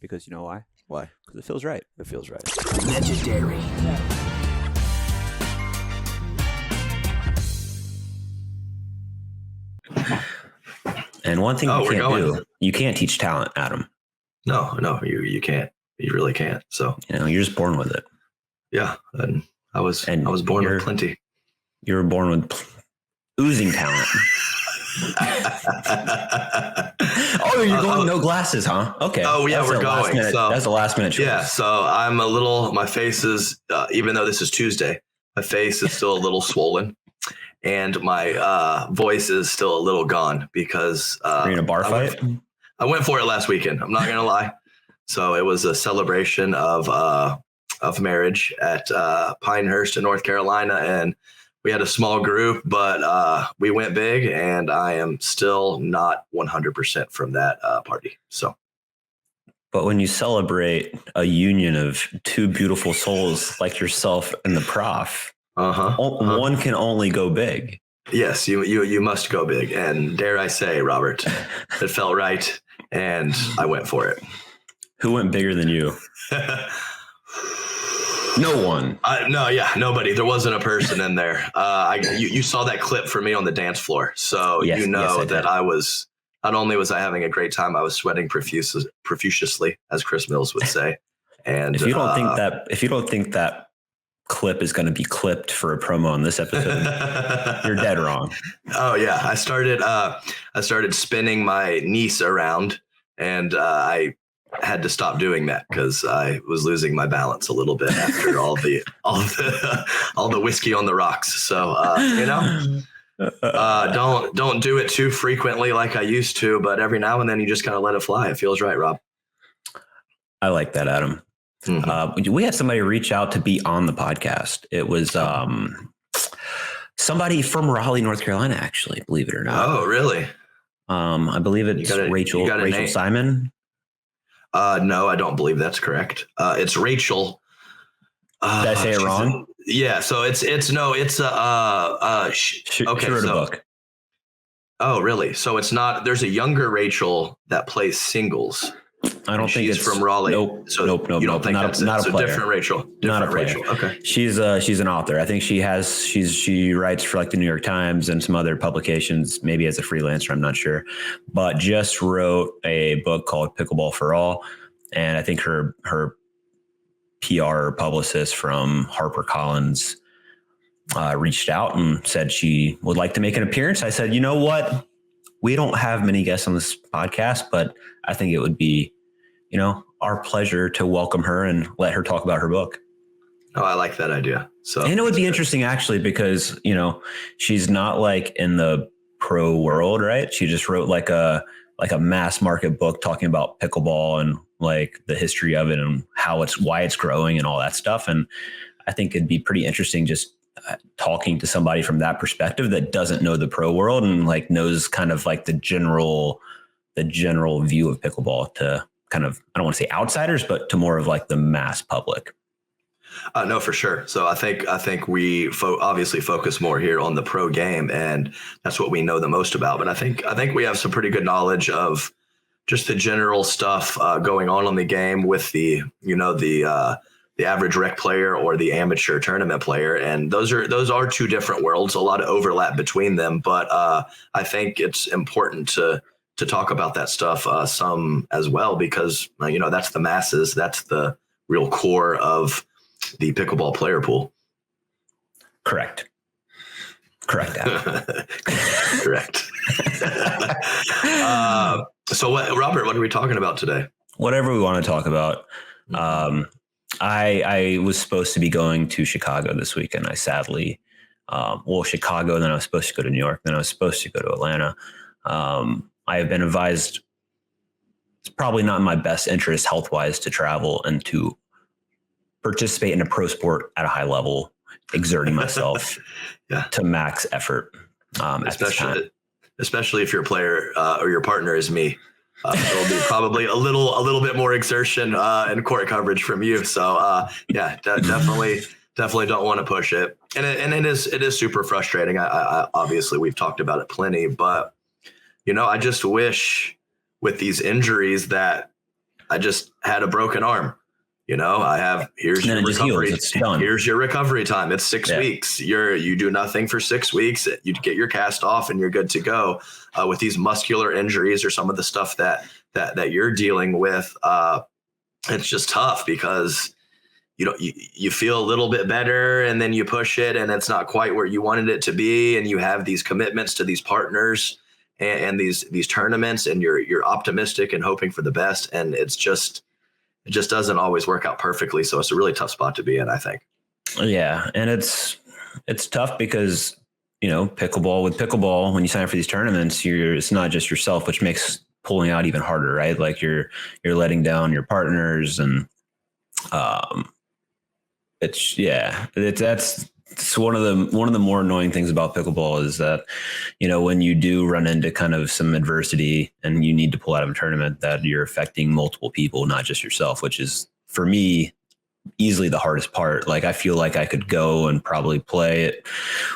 because you know why? Why? Because it feels right. It feels right. Legendary. And one thing you can't do, you can't teach talent, Adam. No, you can't. You really can't. So you're just born with it. Yeah, and I was born with plenty. You were born with oozing talent. Oh, you're going no glasses, huh? Okay. Oh yeah, we're going. That's a last minute choice. Yeah, so I'm a little. My face is, even though this is Tuesday, my face is still a little swollen, and my voice is still a little gone because you're in a bar fight. I went for it last weekend. I'm not gonna lie. So it was a celebration of marriage at Pinehurst in North Carolina, and we had a small group, but we went big, and I am still not 100% from that party. So, but when you celebrate a union of two beautiful souls like yourself and the prof, one can only go big. Yes, you must go big, and dare I say, Robert, it felt right, and I went for it. Who went bigger than you? No one. Nobody. There wasn't a person in there. You saw that clip for me on the dance floor, so yes, that I was. Not only was I having a great time, I was sweating profusely, as Chris Mills would say. And if you don't think that clip is going to be clipped for a promo on this episode, you're dead wrong. Oh yeah, I started spinning my niece around, and I had to stop doing that because I was losing my balance a little bit after all the whiskey on the rocks. So don't do it too frequently like I used to, but every now and then you just kind of let it fly. It feels right, Rob. I like that, Adam. Mm-hmm. We had somebody reach out to be on the podcast. It was somebody from Raleigh, North Carolina, actually, believe it or not. Oh, really? I believe it's Rachel Simon. No, I don't believe that's correct. It's Rachel. Did I say it wrong? Yeah. So it's okay. She wrote a book. Oh, really? So it's not. There's a younger Rachel that plays singles. I don't think it's from Raleigh. Nope. You don't think that's not a player. Different Rachel. Not a player. Rachel. Okay. She's an author. I think she writes for like the New York Times and some other publications, maybe as a freelancer. I'm not sure, but just wrote a book called Pickleball for All. And I think her PR publicist from HarperCollins reached out and said she would like to make an appearance. I said, you know what? We don't have many guests on this podcast, but I think it would be, our pleasure to welcome her and let her talk about her book. Oh, I like that idea. So, and it would be interesting actually, because, she's not like in the pro world, right? She just wrote like a mass market book talking about pickleball and like the history of it and why it's growing and all that stuff. And I think it'd be pretty interesting just talking to somebody from that perspective that doesn't know the pro world and like knows kind of like the general view of pickleball to kind of, I don't want to say outsiders, but to more of like the mass public. No, for sure. So I think we obviously focus more here on the pro game, and that's what we know the most about. But I think we have some pretty good knowledge of just the general stuff going on the game with the average rec player or the amateur tournament player. And those are two different worlds, a lot of overlap between them. But I think it's important to talk about that stuff some as well, because, that's the masses. That's the real core of the pickleball player pool. Correct. Correct. So Robert, what are we talking about today? Whatever we want to talk about. I was supposed to be going to Chicago this weekend. I sadly, Chicago, then I was supposed to go to New York, then I was supposed to go to Atlanta. I have been advised it's probably not in my best interest health-wise to travel and to participate in a pro sport at a high level, exerting myself to max effort. Especially if your player or your partner is me. It'll be probably a little bit more exertion and court coverage from you. So definitely don't want to push it. And it is super frustrating. I obviously we've talked about it plenty, but I just wish with these injuries that I just had a broken arm. Here's your recovery. It's done. Here's your recovery time. It's 6 weeks. You do nothing for 6 weeks. You get your cast off and you're good to go. With these muscular injuries or some of the stuff that you're dealing with, it's just tough because you feel a little bit better and then you push it and it's not quite where you wanted it to be. And you have these commitments to these partners and these tournaments, and you're optimistic and hoping for the best. And it just doesn't always work out perfectly. So it's a really tough spot to be in, I think. Yeah. And it's tough because, pickleball, when you sign up for these tournaments, it's not just yourself, which makes pulling out even harder, right? Like you're letting down your partners, and it's one of the more annoying things about pickleball is that, when you do run into kind of some adversity and you need to pull out of a tournament, that you're affecting multiple people, not just yourself, which is, for me, easily the hardest part. Like, I feel like I could go and probably play. It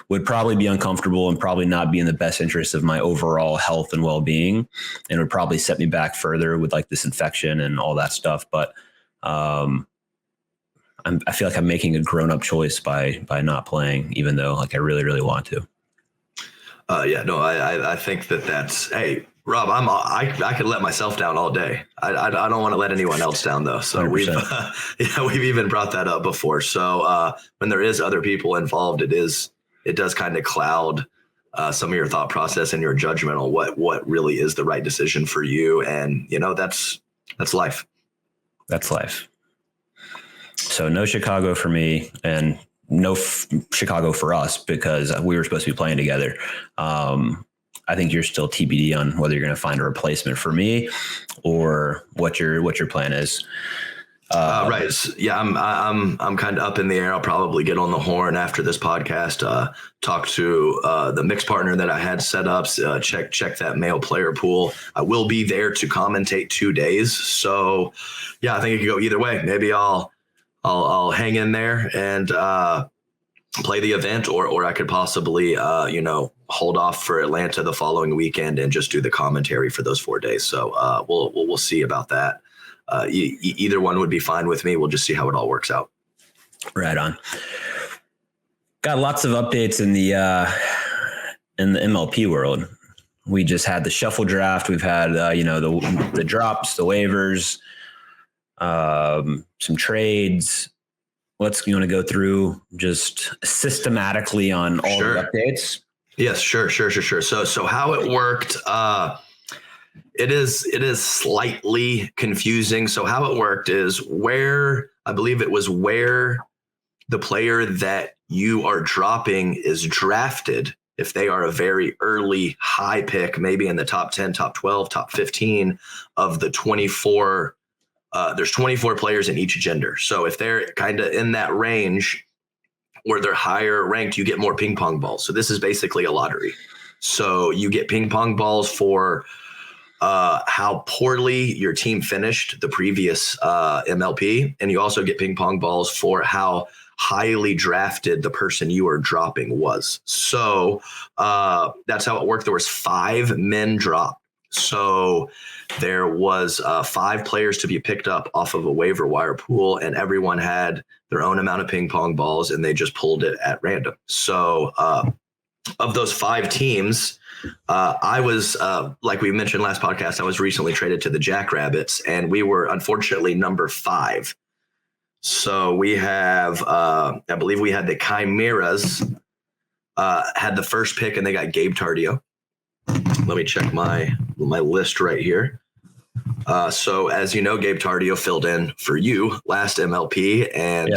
would probably be uncomfortable and probably not be in the best interest of my overall health and well-being. And it would probably set me back further with like this infection and all that stuff. But, I feel like I'm making a grown-up choice by not playing, even though like I really, really want to. I think that's, hey, Rob, I could let myself down all day. I don't want to let anyone else down though. So 100%. we've even brought that up before. So when there is other people involved, it does kind of cloud some of your thought process and your judgment on what really is the right decision for you. And that's life. That's life. So no Chicago for me, and no Chicago for us, because we were supposed to be playing together. I think you're still TBD on whether you're going to find a replacement for me or what your plan is. Right. Yeah, I'm kind of up in the air. I'll probably get on the horn after this podcast, talk to the mix partner that I had set up, check that male player pool. I will be there to commentate 2 days. So yeah, I think it could go either way. Maybe I'll hang in there and play the event, or I could possibly, hold off for Atlanta the following weekend and just do the commentary for those 4 days. So we'll see about that. Either one would be fine with me. We'll just see how it all works out. Right on. Got lots of updates in the MLP world. We just had the shuffle draft. We've had, the drops, the waivers, some trades. You want to go through just systematically on all the updates? Yes, sure. So how it worked, it is slightly confusing. So how it worked is where the player that you are dropping is drafted. If they are a very early high pick, maybe in the top 10, top 12, top 15 of the 24, there's 24 players in each gender. So if they're kind of in that range where they're higher ranked, you get more ping pong balls. So this is basically a lottery. So you get ping pong balls for how poorly your team finished the previous MLP. And you also get ping pong balls for how highly drafted the person you are dropping was. So that's how it worked. There was 5 men dropped. So there was 5 players to be picked up off of a waiver wire pool, and everyone had their own amount of ping pong balls, and they just pulled it at random. So of those 5 teams, I was, like we mentioned last podcast, I was recently traded to the Jackrabbits, and we were unfortunately number 5. So we have, I believe we had the Chimeras, had the first pick, and they got Gabe Tardio. Let me check my list right here. So as you know, Gabe Tardio filled in for you last MLP, and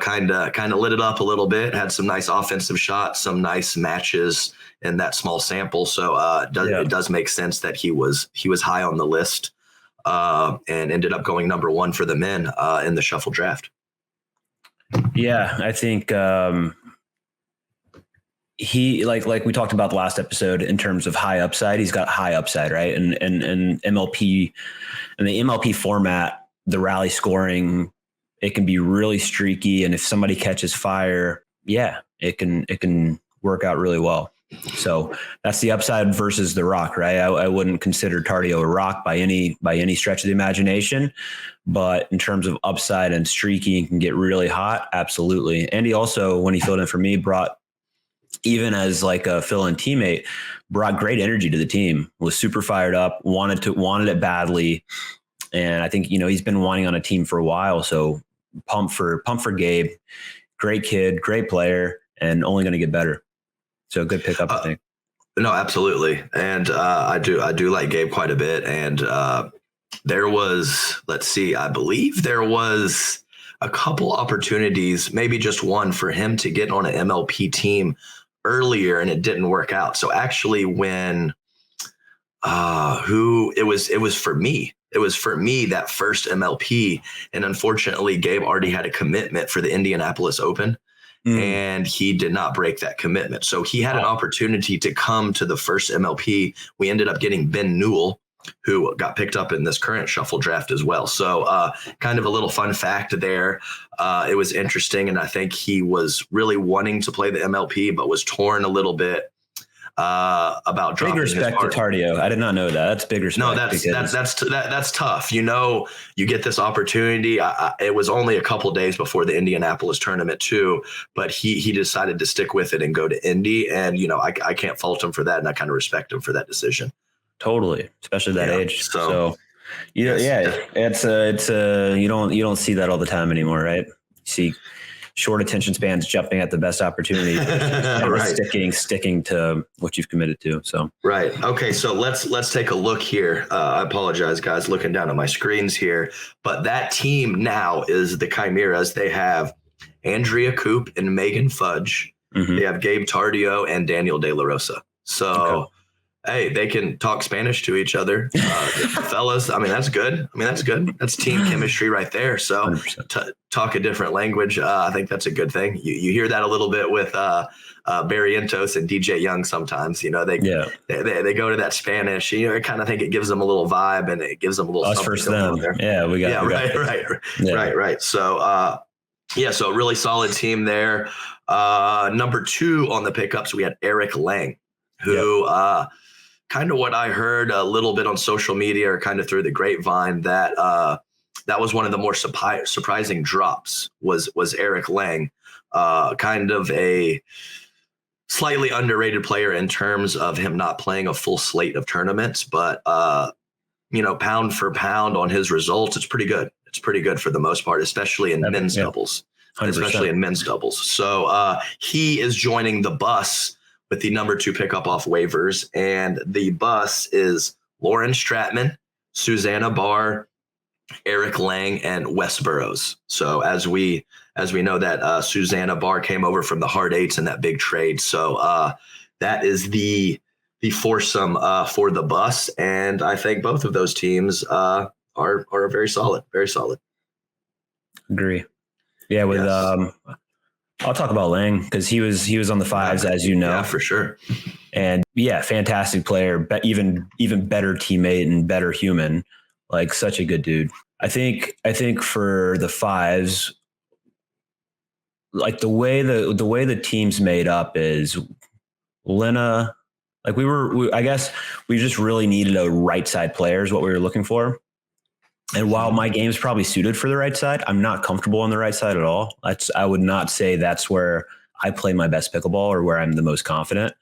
kind of lit it up a little bit. Had some nice offensive shots, some nice matches in that small sample. So it does make sense that he was high on the list, and ended up going number 1 for the men in the shuffle draft. Yeah, I think he like we talked about the last episode in terms of high upside. He's got high upside, right? And MLP, in the MLP format, the rally scoring, it can be really streaky, and if somebody catches fire, it can work out really well. So that's the upside versus the rock, right? I wouldn't consider Tardio a rock by any stretch of the imagination, but in terms of upside and streaky and can get really hot, absolutely. And he also, when he filled in for me, brought, even as like a fill-in teammate, brought great energy to the team, was super fired up, wanted it badly. And I think, he's been wanting on a team for a while. So pump for Gabe, great kid, great player, and only going to get better. So good pickup, I think. No, absolutely. And I do like Gabe quite a bit. And there was, I believe there was a couple opportunities, maybe just one, for him to get on an MLP team earlier, and it didn't work out. So actually when it was for me. It was for me, that first MLP. And unfortunately, Gabe already had a commitment for the Indianapolis Open. And he did not break that commitment. So he had an opportunity to come to the first MLP. We ended up getting Ben Newell, who got picked up in this current shuffle draft as well. So kind of a little fun fact there. It was interesting. And I think he was really wanting to play the MLP, but was torn a little bit about dropping. Big respect to Tardio. I did not know that. That's big respect. No, that's tough. You get this opportunity. It was only a couple days before the Indianapolis tournament too, but he decided to stick with it and go to Indy. And I can't fault him for that, and I kind of respect him for that decision. Totally, especially that age. So it's you don't see that all the time anymore, right? You see short attention spans jumping at the best opportunity, right. sticking to what you've committed to. So right. Okay. So let's take a look here. I apologize, guys, looking down at my screens here, but that team now is the Chimeras. They have Andrea Coop and Megan Fudge. Mm-hmm. They have Gabe Tardio and Daniel De La Rosa. So hey, they can talk Spanish to each other. Fellas, that's good. That's team chemistry right there. So talk a different language. I think that's a good thing. You hear that a little bit with Barrientos and DJ Young sometimes. They go to that Spanish. I kind of think it gives them a little vibe, and it gives them a little us versus them. Yeah, right. So so a really solid team there. Number 2 on the pickups, we had Eric Lang, who kind of what I heard a little bit on social media or kind of through the grapevine, that that was one of the more surprising drops was Eric Lang, kind of a slightly underrated player in terms of him not playing a full slate of tournaments, but pound for pound on his results, it's pretty good. It's pretty good for the most part, especially in men's doubles. 100%. So he is joining the bus with the number 2 pickup off waivers. And the bus is Lauren Stratman, Susanna Barr, Eric Lang, and Wes Burrows. So as we know that Susanna Barr came over from the Hard Eights in that big trade. So that is the foursome for the bus. And I think both of those teams are very solid, very solid. Agree. Yeah. With, I'll talk about Lang because he was on the 5s, as you know. Yeah, for sure. And fantastic player, but even better teammate and better human, like such a good dude. I think for the 5s, like the way the team's made up is Lena, like I guess we just really needed a right side player is what we were looking for. And while my game's probably suited for the right side, I'm not comfortable on the right side at all. I would not say that's where I play my best pickleball or where I'm the most confident.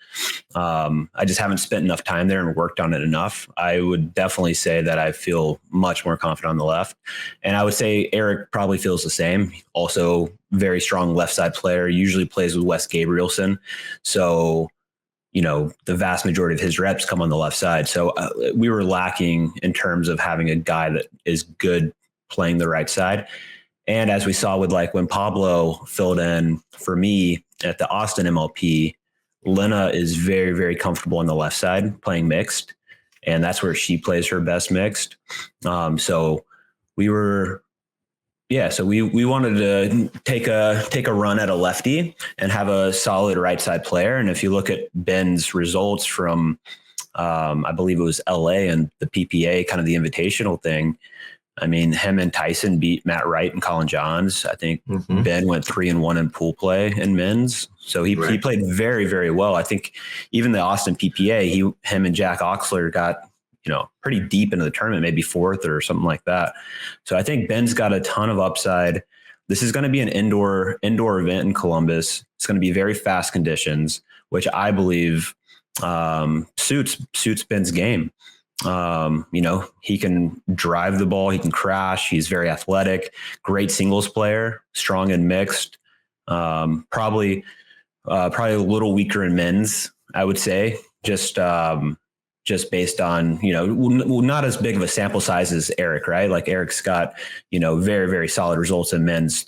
I just haven't spent enough time there and worked on it enough. I would definitely say that I feel much more confident on the left. And I would say Eric probably feels the same. Also very strong left side player, usually plays with Wes Gabrielson. So the vast majority of his reps come on the left side. So we were lacking in terms of having a guy that is good playing the right side. And as we saw with when Pablo filled in for me at the Austin MLP, Lena is very, very comfortable on the left side playing mixed. And that's where she plays her best mixed. So we were... so we wanted to take a run at a lefty and have a solid right side player. And if you look at Ben's results from, I believe it was LA and the PPA, kind of the invitational thing, I mean, him and Tyson beat Matt Wright and Colin Johns. I think Ben went 3-1 in pool play in men's. So he played very, very well. I think even the Austin PPA, him and Jack Oxler got, pretty deep into the tournament, maybe fourth or something like that. So I think Ben's got a ton of upside. This is going to be an indoor event in Columbus. It's going to be very fast conditions, which I believe suits Ben's game. He can drive the ball. He can crash. He's very athletic, great singles player, strong and mixed. Probably a little weaker in men's, I would say, just based on, not as big of a sample size as Eric, right? Like Eric's got, very, very solid results in men's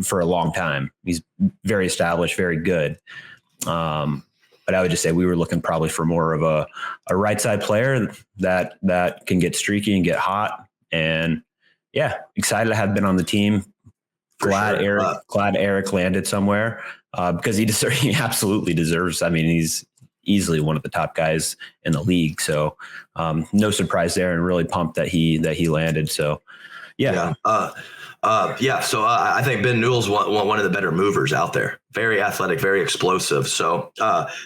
for a long time. He's very established, very good. But I would just say we were looking probably for more of a right side player that can get streaky and get hot. And yeah, excited to have been on the team. Glad Eric landed somewhere because he absolutely deserves. I mean, he's easily one of the top guys in the league. So no surprise there, and really pumped that he landed. So yeah. So I think Ben Newell's one of the better movers out there. Very athletic, very explosive. So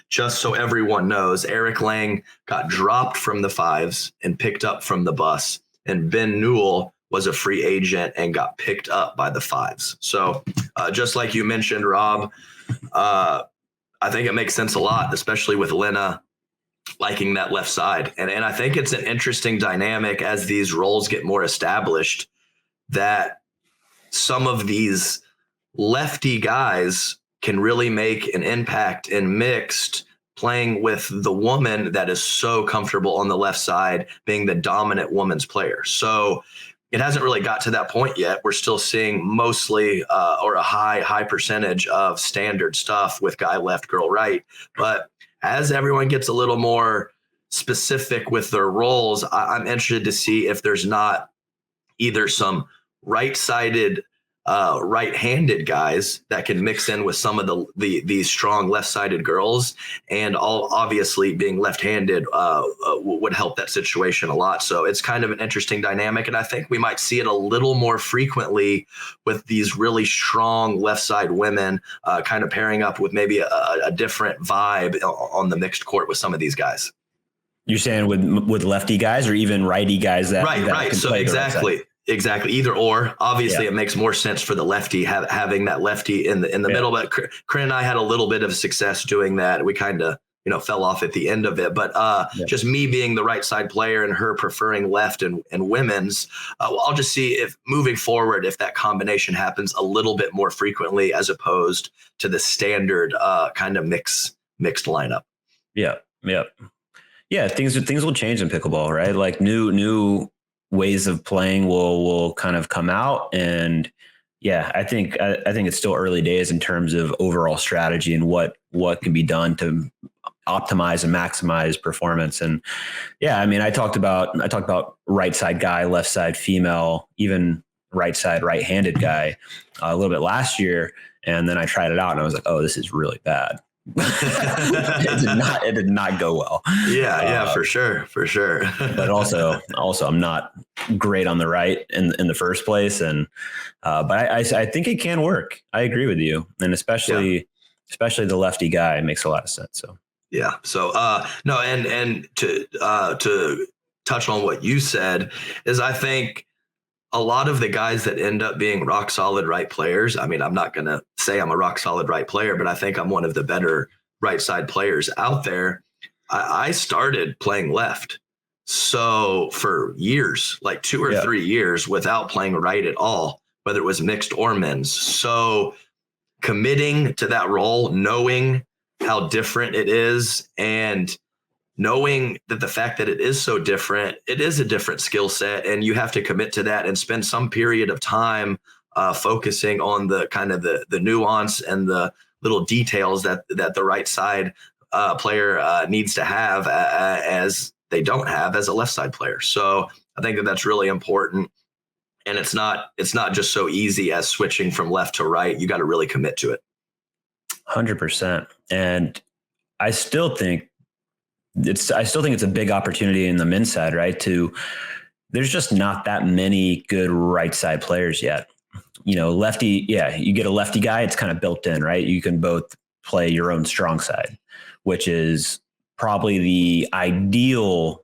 just so everyone knows, Eric Lang got dropped from the fives and picked up from the bus, and Ben Newell was a free agent and got picked up by the fives. So just like you mentioned, Rob, I think it makes sense a lot, especially with Lena liking that left side. And I think it's an interesting dynamic as these roles get more established, that some of these lefty guys can really make an impact in mixed, playing with the woman that is so comfortable on the left side, being the dominant woman's player. So it hasn't really got to that point yet. We're still seeing mostly or a high percentage of standard stuff with guy left, girl right. But as everyone gets a little more specific with their roles, I'm interested to see if there's not either some right-sided, right-handed guys that can mix in with some of these strong left-sided girls, and all obviously being left-handed would help that situation a lot. So it's kind of an interesting dynamic, and I think we might see it a little more frequently with these really strong left-side women kind of pairing up with maybe a different vibe on the mixed court with some of these guys. You're saying with lefty guys or even righty guys that right. Can So play exactly. Either or. Obviously, It makes more sense for the lefty having that lefty in the middle. But Corinne and I had a little bit of success doing that. We kind of fell off at the end of it. But just me being the right side player and her preferring left and women's, I'll just see if moving forward, if that combination happens a little bit more frequently as opposed to the standard kind of mixed lineup. Yeah. Things will change in pickleball, right? Like new ways of playing will kind of come out, and I think it's still early days in terms of overall strategy and what can be done to optimize and maximize performance. And I mean, I talked about right side guy, left side female, even right side right-handed guy a little bit last year, and then I tried it out and I was like, oh, this is really bad. It did not go well. For sure. But also I'm not great on the right in the first place. And but I think it can work. I agree with you. And especially the lefty guy makes a lot of sense. So no, and to touch on what you said is, I think a lot of the guys that end up being rock solid right players, I mean, I'm not going to say I'm a rock solid right player, but I think I'm one of the better right side players out there. I started playing left. So for years, like 2 or 3 years without playing right at all, whether it was mixed or men's. So committing to that role, knowing how different it is, and knowing that the fact that it is so different, it is a different skill set, and you have to commit to that and spend some period of time focusing on the kind of the nuance and the little details that the right side player needs to have as they don't have as a left side player. So I think that's really important. And it's not just so easy as switching from left to right. You got to really commit to it. 100%. And I still think it's a big opportunity in the men's side, right? there's just not that many good right side players yet. Lefty, you get a lefty guy, it's kind of built in, right? You can both play your own strong side, which is probably the ideal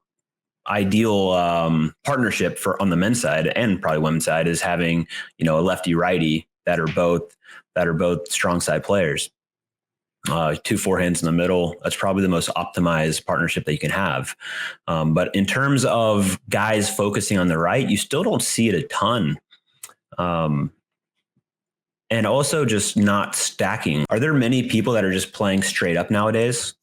partnership for on the men's side and probably women's side is having, a lefty righty that are both strong side players. 2 forehands in the middle. That's probably the most optimized partnership that you can have. But in terms of guys focusing on the right, you still don't see it a ton. And also just not stacking. Are there many people that are just playing straight up nowadays?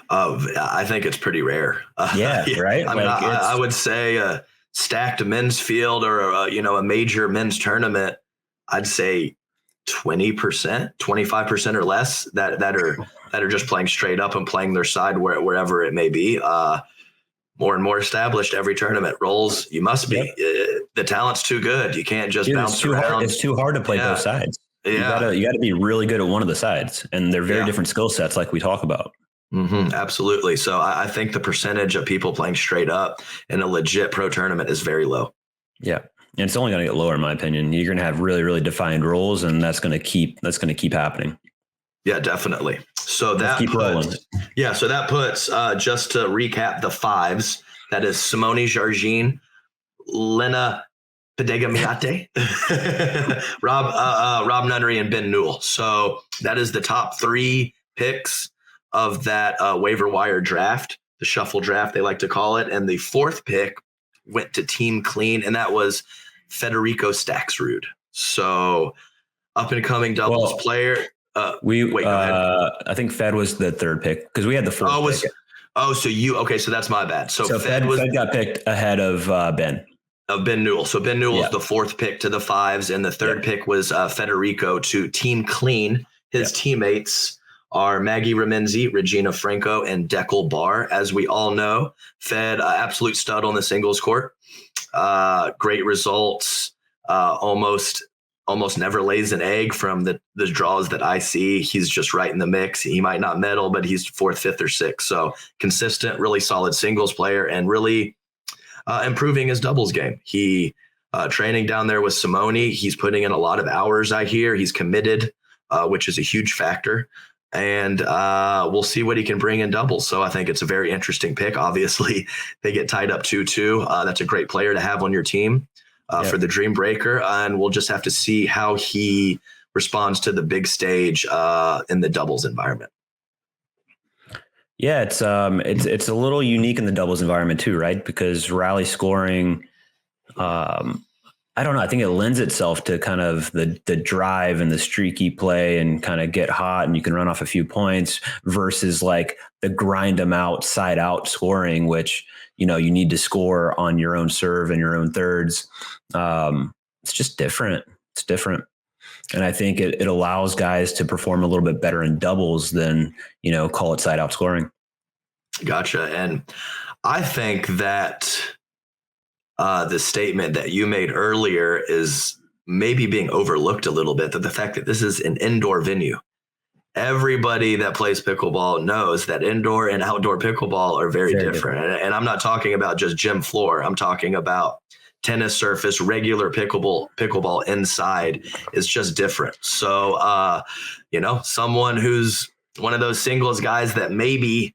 I think it's pretty rare. Yeah, right. I mean, I would say a stacked men's field or a major men's tournament, I'd say 20%, 25% or less that are just playing straight up and playing their side wherever it may be. More and more established every tournament rolls. You must be. Yep. The talent's too good. You can't just bounce around. It's too hard to play both sides. Yeah. You got to be really good at one of the sides, and they're very different skill sets, like we talk about. Mm-hmm, absolutely. So I think the percentage of people playing straight up in a legit pro tournament is very low. Yeah. And it's only going to get lower, in my opinion. You're going to have really, really defined rules, and that's going to keep happening. Yeah, definitely. So that puts just to recap the fives. That is Simone Jargin, Lena Pedegamiate, Rob Nunnery, and Ben Newell. So that is the top 3 picks of that waiver wire draft, the shuffle draft they like to call it. And the 4th pick went to Team Clean, and that was Federico Staxrud. So up and coming doubles player. I think Fed was the 3rd pick because we had the 4th pick. So that's my bad. So Fed got picked ahead of Ben. Of Ben Newell. So Ben Newell is the 4th pick to the 5s, and the 3rd pick was Federico to Team Clean. His teammates are Maggie Remenzi, Regina Franco, and Deckel Barr. As we all know, Fed, absolute stud on the singles court. Great results. Almost never lays an egg from the draws that I see. He's just right in the mix. He might not medal, but he's 4th, 5th, or 6th. So consistent, really solid singles player, and really improving his doubles game. He training down there with Simone. He's putting in a lot of hours, I hear. He's committed, which is a huge factor. And we'll see what he can bring in doubles. So I think it's a very interesting pick. Obviously, they get tied up 2-2. That's a great player to have on your team. For the Dream Breaker, and we'll just have to see how he responds to the big stage in the doubles environment. Yeah, it's a little unique in the doubles environment too, right? Because rally scoring, I don't know. I think it lends itself to kind of the drive and the streaky play and kind of get hot and you can run off a few points versus like the grind them out, side out scoring, which you need to score on your own serve and your own thirds. It's just different. It's different. And I think it allows guys to perform a little bit better in doubles than, call it side out scoring. Gotcha. And I think that the statement that you made earlier is maybe being overlooked a little bit, that the fact that this is an indoor venue. Everybody that plays pickleball knows that indoor and outdoor pickleball are very different. And I'm not talking about just gym floor. I'm talking about tennis surface, regular pickleball inside is just different. So, someone who's one of those singles guys that maybe,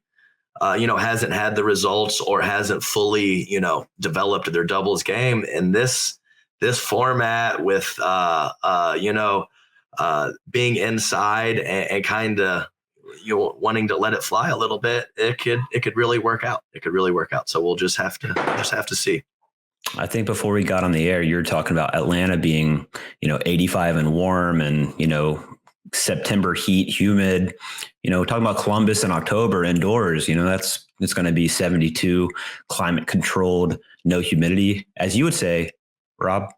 hasn't had the results or hasn't fully, developed their doubles game in this format with, being inside and kind of wanting to let it fly a little bit, it could really work out. It could really work out. So we'll just have to see. I think before we got on the air, you were talking about Atlanta being, 85 and warm and, September heat, humid, talking about Columbus in October indoors, it's going to be 72, climate controlled, no humidity. As you would say, Rob,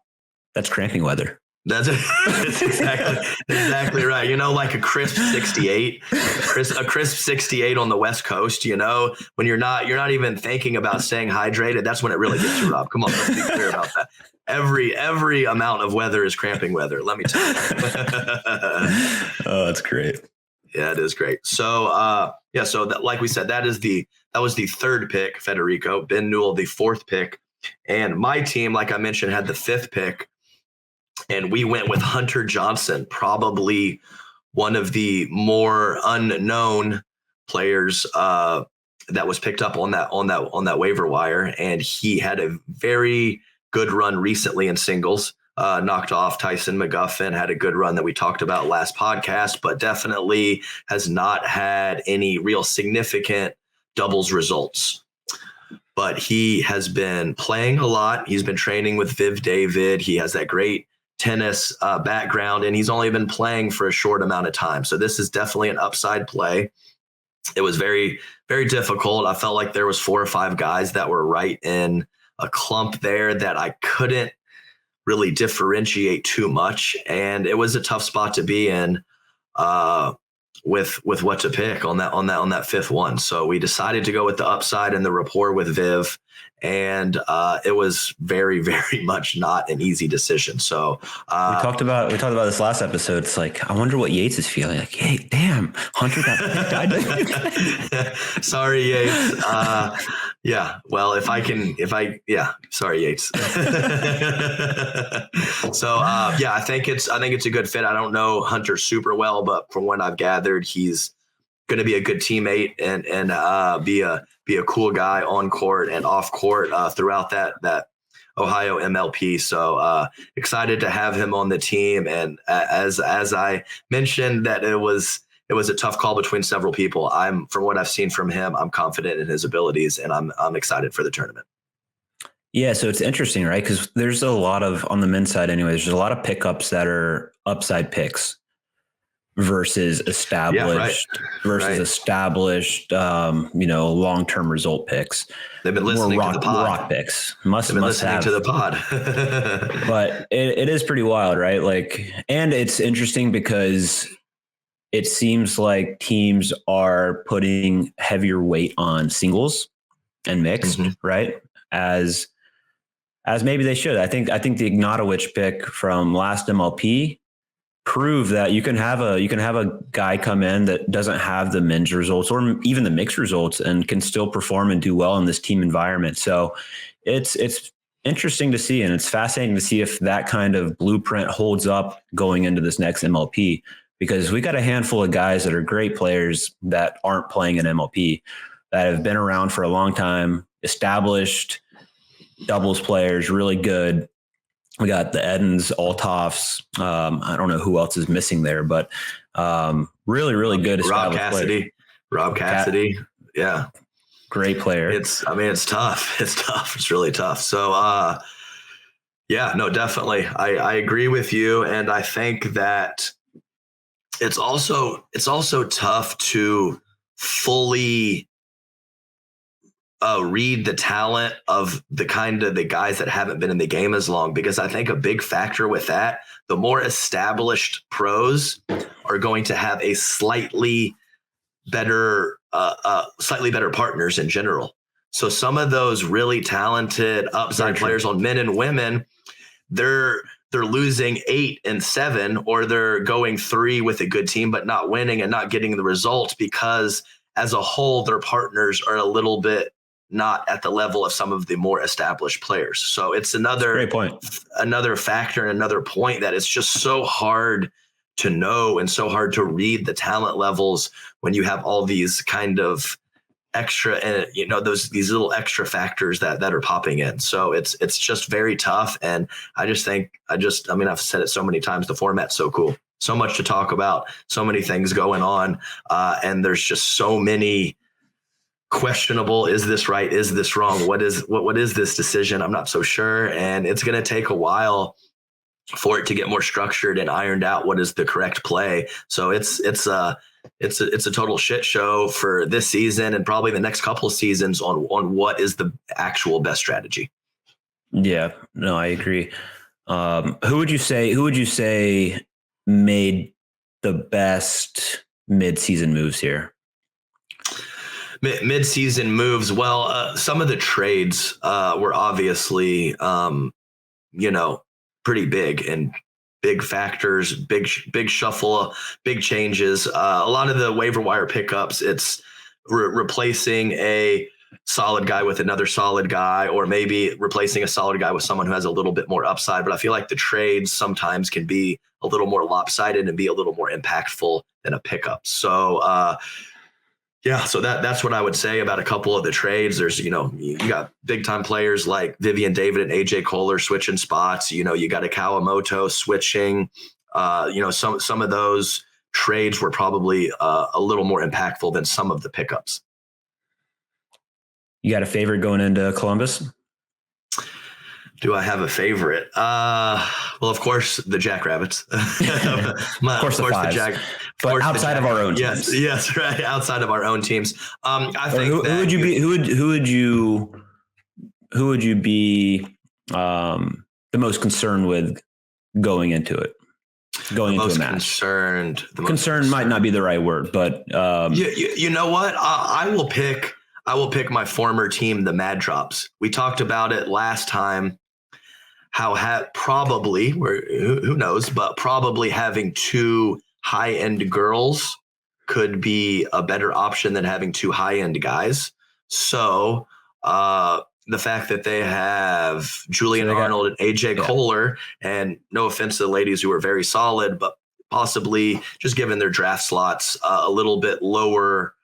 that's cramping weather. That's exactly right. Like a crisp 68, a crisp 68 on the West Coast, when you're not even thinking about staying hydrated. That's when it really gets you, Rob. Come on, let's be clear about that. Every amount of weather is cramping weather. Let me tell you. Oh, that's great. Yeah, it is great. So, so that, like we said, that was the 3rd pick, Federico. Ben Newell, the 4th pick And my team, like I mentioned, had the 5th pick, and we went with Hunter Johnson, probably one of the more unknown players that was picked up on that waiver wire. And he had a very good run recently in singles. Knocked off Tyson McGuffin, had a good run that we talked about last podcast, but definitely has not had any real significant doubles results. But he has been playing a lot. He's been training with Viv David. He has that great tennis background, and he's only been playing for a short amount of time. So this is definitely an upside play. It was very, very difficult. I felt like there was 4 or 5 guys that were right in a clump there that I couldn't really differentiate too much. And it was a tough spot to be in with what to pick on that 5th one. So we decided to go with the upside and the rapport with Viv. And it was very, very much not an easy decision. So we talked about this last episode. It's like, I wonder what Yates is feeling. Like, hey, damn, Hunter got picked. Sorry, Yates. Yeah. Well, sorry, Yates. So I think it's a good fit. I don't know Hunter super well, but from what I've gathered, he's going to be a good teammate and be a cool guy on court and off court throughout that Ohio MLP. So excited to have him on the team. And as I mentioned, that it was a tough call between several people. From what I've seen from him, I'm confident in his abilities, and I'm excited for the tournament. Yeah, so it's interesting, right? Because there's a lot of, on the men's side anyway, there's a lot of pickups that are upside picks versus established long-term result picks. They've been listening to the pod. Rock picks. Must listening have to the pod. But it is pretty wild, right? Like, and it's interesting because it seems like teams are putting heavier weight on singles and mixed, right? As maybe they should. I think the Ignatowicz pick from last MLP prove that you can have a guy come in that doesn't have the men's results or even the mixed results and can still perform and do well in this team environment. So it's interesting to see, and it's fascinating to see if that kind of blueprint holds up going into this next MLP, because we got a handful of guys that are great players that aren't playing in MLP, that have been around for a long time, established doubles players, really good. We got the Edens, Althoffs. I don't know who else is missing there, but really, really good. Rob Cassidy. Yeah. Great player. It's tough. It's tough. It's really tough. So, definitely. I agree with you. And I think that it's also tough to fully read the talent of the guys that haven't been in the game as long, because I think a big factor with that, the more established pros are going to have a slightly better partners in general. So some of those really talented upside players on men and women, they're losing 8 and 7, or they're going 3 with a good team, but not winning and not getting the results because as a whole, their partners are a little bit not at the level of some of the more established players. So it's another factor and another point that it's just so hard to know and so hard to read the talent levels when you have all these kind of extra, these little extra factors that are popping in. So it's just very tough. And I've said it so many times, the format's so cool, so much to talk about, so many things going on. And there's just so many questionable. Is this right? Is this wrong? What is this decision? I'm not so sure. And it's going to take a while for it to get more structured and ironed out what is the correct play. So it's a total shit show for this season and probably the next couple of seasons on what is the actual best strategy. Yeah, no, I agree. Who would you say made the best mid-season moves here? Mid-season moves. Well, some of the trades were obviously, pretty big and big factors, big shuffle, big changes. A lot of the waiver wire pickups, it's replacing a solid guy with another solid guy, or maybe replacing a solid guy with someone who has a little bit more upside. But I feel like the trades sometimes can be a little more lopsided and be a little more impactful than a pickup. So, so that's what I would say about a couple of the trades. There's, you got big time players like Vivian David and AJ Kohler switching spots. You got a Kawamoto switching. Some of those trades were probably a little more impactful than some of the pickups. You got a favorite going into Columbus? Do I have a favorite? Well, of course, the Jackrabbits. Of course, the Jack. But outside of our own teams. Yes, right. Outside of our own teams. I think who would you be? Who would you be the most concerned with going into it? Going into a match. Concerned might not be the right word, but you know what? I will pick my former team, the Mad Drops. We talked about it last time. How probably, who knows, but probably having two high-end girls could be a better option than having two high-end guys. So the fact that they have Julian Arnold and AJ Kohler, and no offense to the ladies who are very solid, but possibly just given their draft slots a little bit lower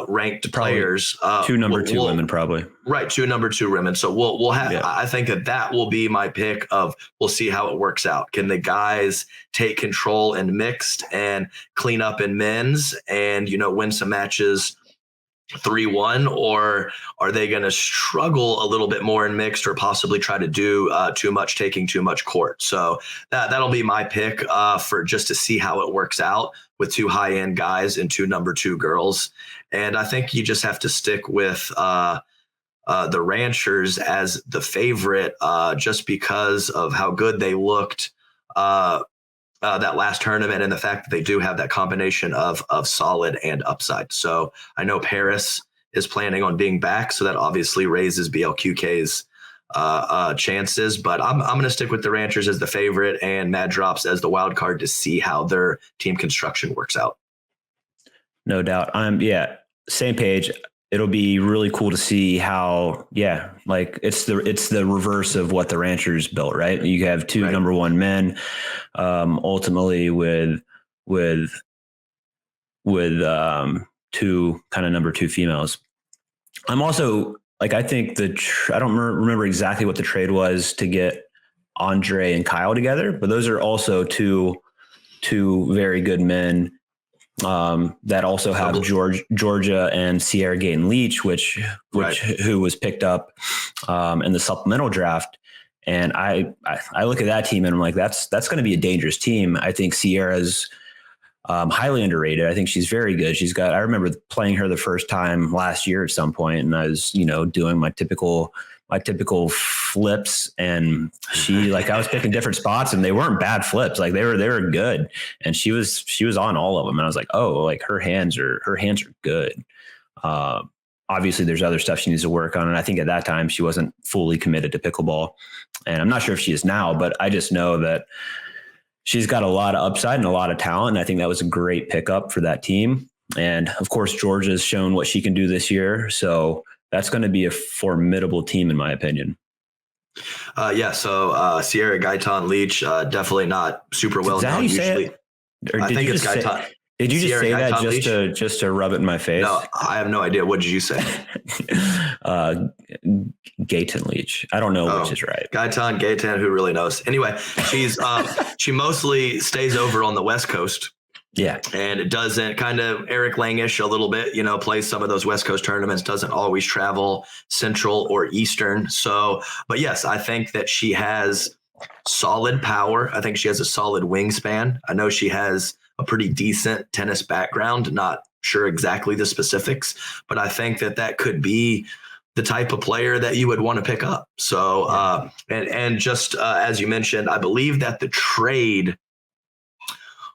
ranked players, two number two women, probably right. Two number two women. So we'll have, I think that will be my pick of, we'll see how it works out. Can the guys take control in mixed and clean up in men's and, win some matches 3-1, or are they going to struggle a little bit more in mixed or possibly try to do too much, taking too much court? So that'll be my pick for just to see how it works out with two high-end guys and two number two girls. And I think you just have to stick with the Ranchers as the favorite just because of how good they looked that last tournament and the fact that they do have that combination of solid and upside. So I know Paris is planning on being back, so that obviously raises BLQK's chances, but I'm going to stick with the Ranchers as the favorite and Mad Drops as the wild card to see how their team construction works out. No doubt. Same page. It'll be really cool to see how, it's the reverse of what the Ranchers built, right? You have two number one men, ultimately with two kind of number two females. I'm also I think I don't remember exactly what the trade was to get Andre and Kyle together, but those are also two very good men. That also have Georgia and Sierra Gayton Leach, who was picked up in the supplemental draft. And I look at that team and I'm like, that's going to be a dangerous team. I think Sierra's highly underrated. I think she's very good. I remember playing her the first time last year at some point, and I was, doing my typical flips, and she I was picking different spots and they weren't bad flips. They were good. And she was on all of them. And I was like, oh, her hands are good. Obviously there's other stuff she needs to work on. And I think at that time she wasn't fully committed to pickleball, and I'm not sure if she is now, but I just know that she's got a lot of upside and a lot of talent. And I think that was a great pickup for that team. And of course, Georgia's shown what she can do this year. So that's going to be a formidable team, in my opinion. So Sierra Gayton Leach, definitely not super well known usually. I think it's Gayton. Did you just say that just to rub it in my face? No, I have no idea. What did you say? Gayton Leach. I don't know which is right. Gayton, who really knows? Anyway, she's she mostly stays over on the West Coast. Yeah. And it doesn't, kind of Eric Langish a little bit, plays some of those West Coast tournaments, doesn't always travel Central or Eastern. So, but yes, I think that she has solid power. I think she has a solid wingspan. I know she has a pretty decent tennis background, not sure exactly the specifics, but I think that could be the type of player that you would want to pick up. So, and just as you mentioned, I believe that the trade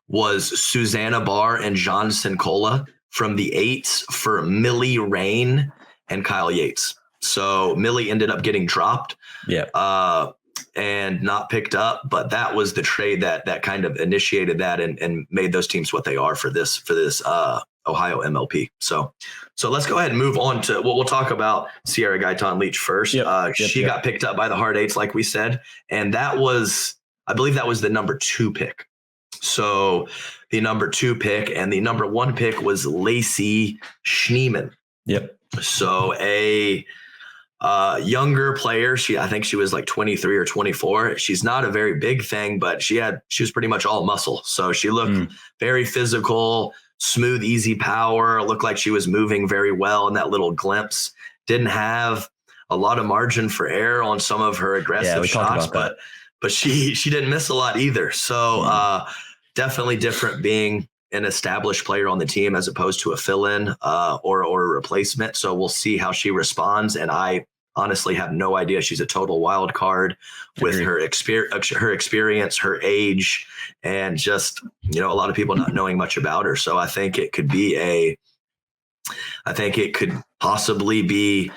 was Susanna Barr and Johnson Cola from the Eights for Millie Rain and Kyle Yates. So Millie ended up getting dropped and not picked up, but that was the trade that kind of initiated that and made those teams what they are for this Ohio MLP. So let's go ahead and move on to we'll talk about Sierra Gaitan Leach first. She got picked up by the Hard Eights, like we said, and I believe that was the number 2 pick. So the number 2 pick and the number 1 pick was Lacey Schneeman. Yep. So a younger player. I think she was like 23 or 24. She's not a very big thing, but she was pretty much all muscle. So she looked very physical, smooth, easy power. Looked like she was moving very well in that little glimpse. Didn't have a lot of margin for error on some of her aggressive shots, but she didn't miss a lot either. So definitely different being an established player on the team as opposed to a fill-in or a replacement. So we'll see how she responds. And I honestly have no idea. She's a total wild card with her experience, her age, and just, a lot of people not knowing much about her. So I think it could possibly be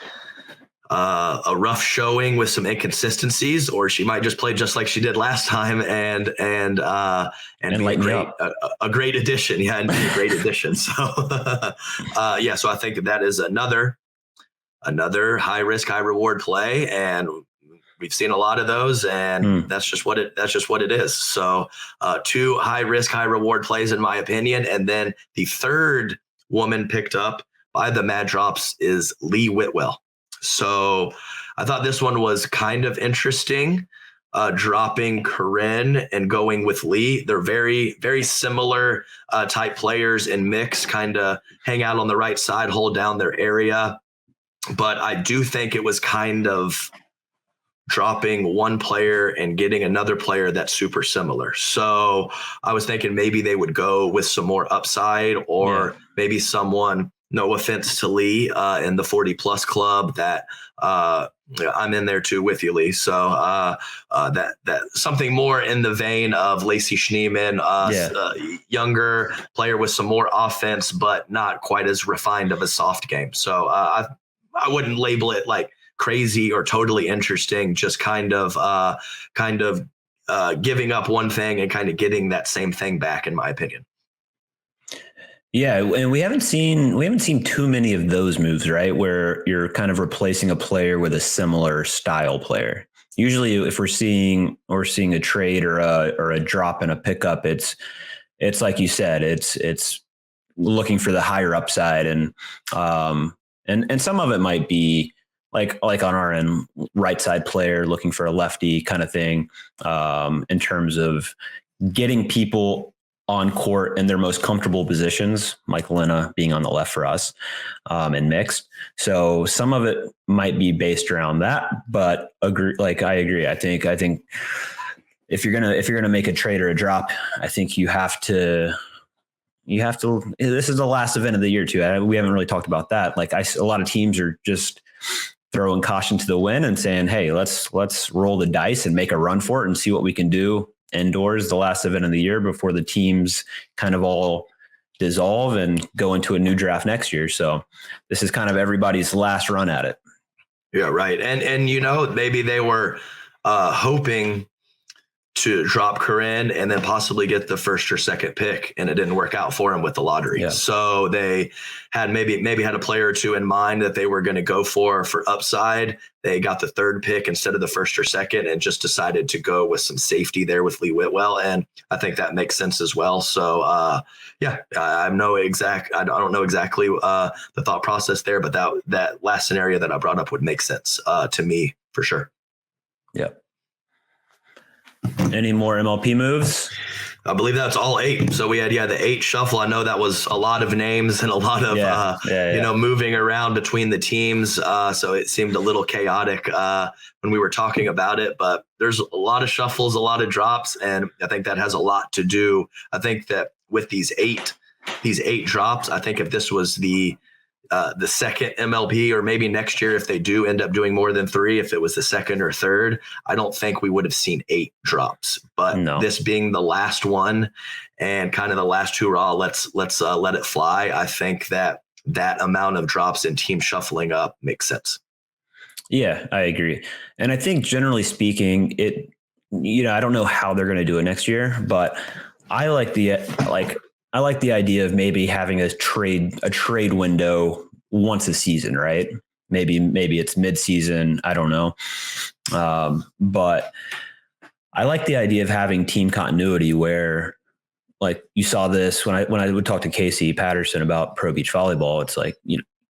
a rough showing with some inconsistencies, or she might just play just like she did last time and be a great addition. Yeah, and be a great addition. So so I think that is another high risk, high reward play, and we've seen a lot of those, and that's just what it is. So 2 high risk, high reward plays in my opinion, and then the third woman picked up by the Mad Drops is Lee Whitwell. So I thought this one was kind of interesting, dropping Corinne and going with Lee. They're very, very similar type players in mix, kind of hang out on the right side, hold down their area. But I do think it was kind of dropping one player and getting another player that's super similar. So I was thinking maybe they would go with some more upside, or maybe someone, no offense to Lee in the 40 plus club that I'm in there too with you, Lee. So that something more in the vein of Lacey Schneeman, younger player with some more offense, but not quite as refined of a soft game. So I wouldn't label it like crazy or totally interesting, just kind of giving up one thing and kind of getting that same thing back, in my opinion. Yeah, and we haven't seen too many of those moves, right? Where you're kind of replacing a player with a similar style player. Usually, if we're seeing a trade or a drop and a pickup, it's like you said, it's looking for the higher upside, and some of it might be like on our end, right side player looking for a lefty kind of thing, in terms of getting people on court in their most comfortable positions, like Lena being on the left for us, and mixed. So some of it might be based around that, but I agree. I think if you're gonna make a trade or a drop, I think you have to. This is the last event of the year too. We haven't really talked about that. A lot of teams are just throwing caution to the wind and saying, "Hey, let's roll the dice and make a run for it and see what we can do indoors the last event of the year before the teams kind of all dissolve and go into a new draft next year." So this is kind of everybody's last run at it. Yeah, right. And maybe they were hoping to drop Corinne and then possibly get the first or second pick, and it didn't work out for them with the lottery. Yeah. So they had maybe had a player or two in mind that they were going to go for upside. They got the third pick instead of the first or second, and just decided to go with some safety there with Lee Whitwell. And I think that makes sense as well. So I don't know exactly the thought process there, but that last scenario that I brought up would make sense to me for sure. Yeah. Any more MLP moves? I believe that's all 8. So we had, the 8 shuffle. I know that was a lot of names and a lot of, moving around between the teams. So it seemed a little chaotic when we were talking about it, but there's a lot of shuffles, a lot of drops. And I think that has a lot to do. I think that with these eight drops, I think if this was the second MLP, or maybe next year, if they do end up doing more than 3, if it was the second or third, I don't think we would have seen 8 drops. But this being the last one and kind of the last hurrah, let's let it fly. I think that amount of drops and team shuffling up makes sense. Yeah, I agree. And I think generally speaking, I don't know how they're going to do it next year, but I like I like the idea of maybe having a trade window once a season, right? Maybe it's midseason. I don't know. But I like the idea of having team continuity where, like, you saw this when I would talk to Casey Patterson about pro beach volleyball. It's like,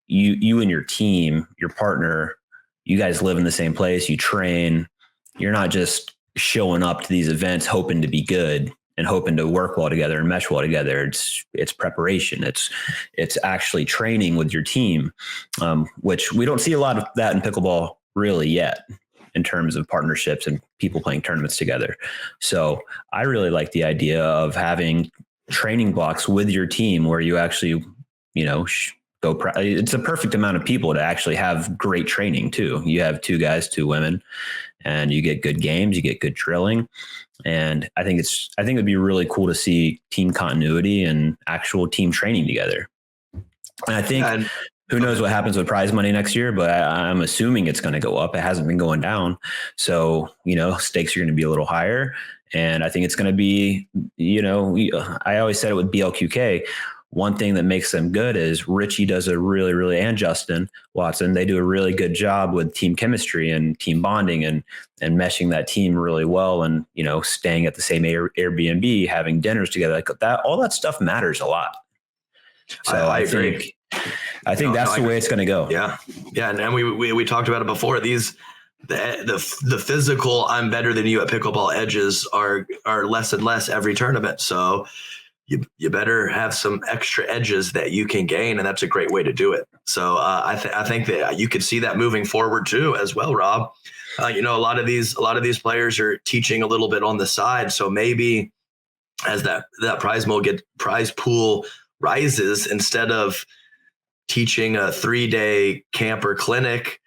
you and your team, your partner, you guys live in the same place, you train. You're not just showing up to these events hoping to be good and hoping to work well together and mesh well together. It's preparation. It's actually training with your team, which we don't see a lot of that in pickleball really yet, in terms of partnerships and people playing tournaments together. So I really like the idea of having training blocks with your team where you actually, go. It's a perfect amount of people to actually have great training too. You have 2 guys, 2 women, and you get good games, you get good drilling. And I think it'd be really cool to see team continuity and actual team training together. And I think who knows what happens with prize money next year, but I'm assuming it's going to go up. It hasn't been going down. So, stakes are going to be a little higher. And I think it's going to be, I always said it with BLQK. One thing that makes them good is Richie does a really, really, and Justin Watson, they do a really good job with team chemistry and team bonding and meshing that team really well. And, staying at the same Airbnb, having dinners together, like that, all that stuff matters a lot. So I agree. I think that's the way it's going to go. Yeah. Yeah. And we talked about it before. The physical, I'm better than you at pickleball edges are less and less every tournament. So you better have some extra edges that you can gain. And that's a great way to do it. So I think that you could see that moving forward too, as well, Rob. A lot of these players are teaching a little bit on the side. So maybe as that prize pool rises, instead of teaching a 3-day camp or clinic,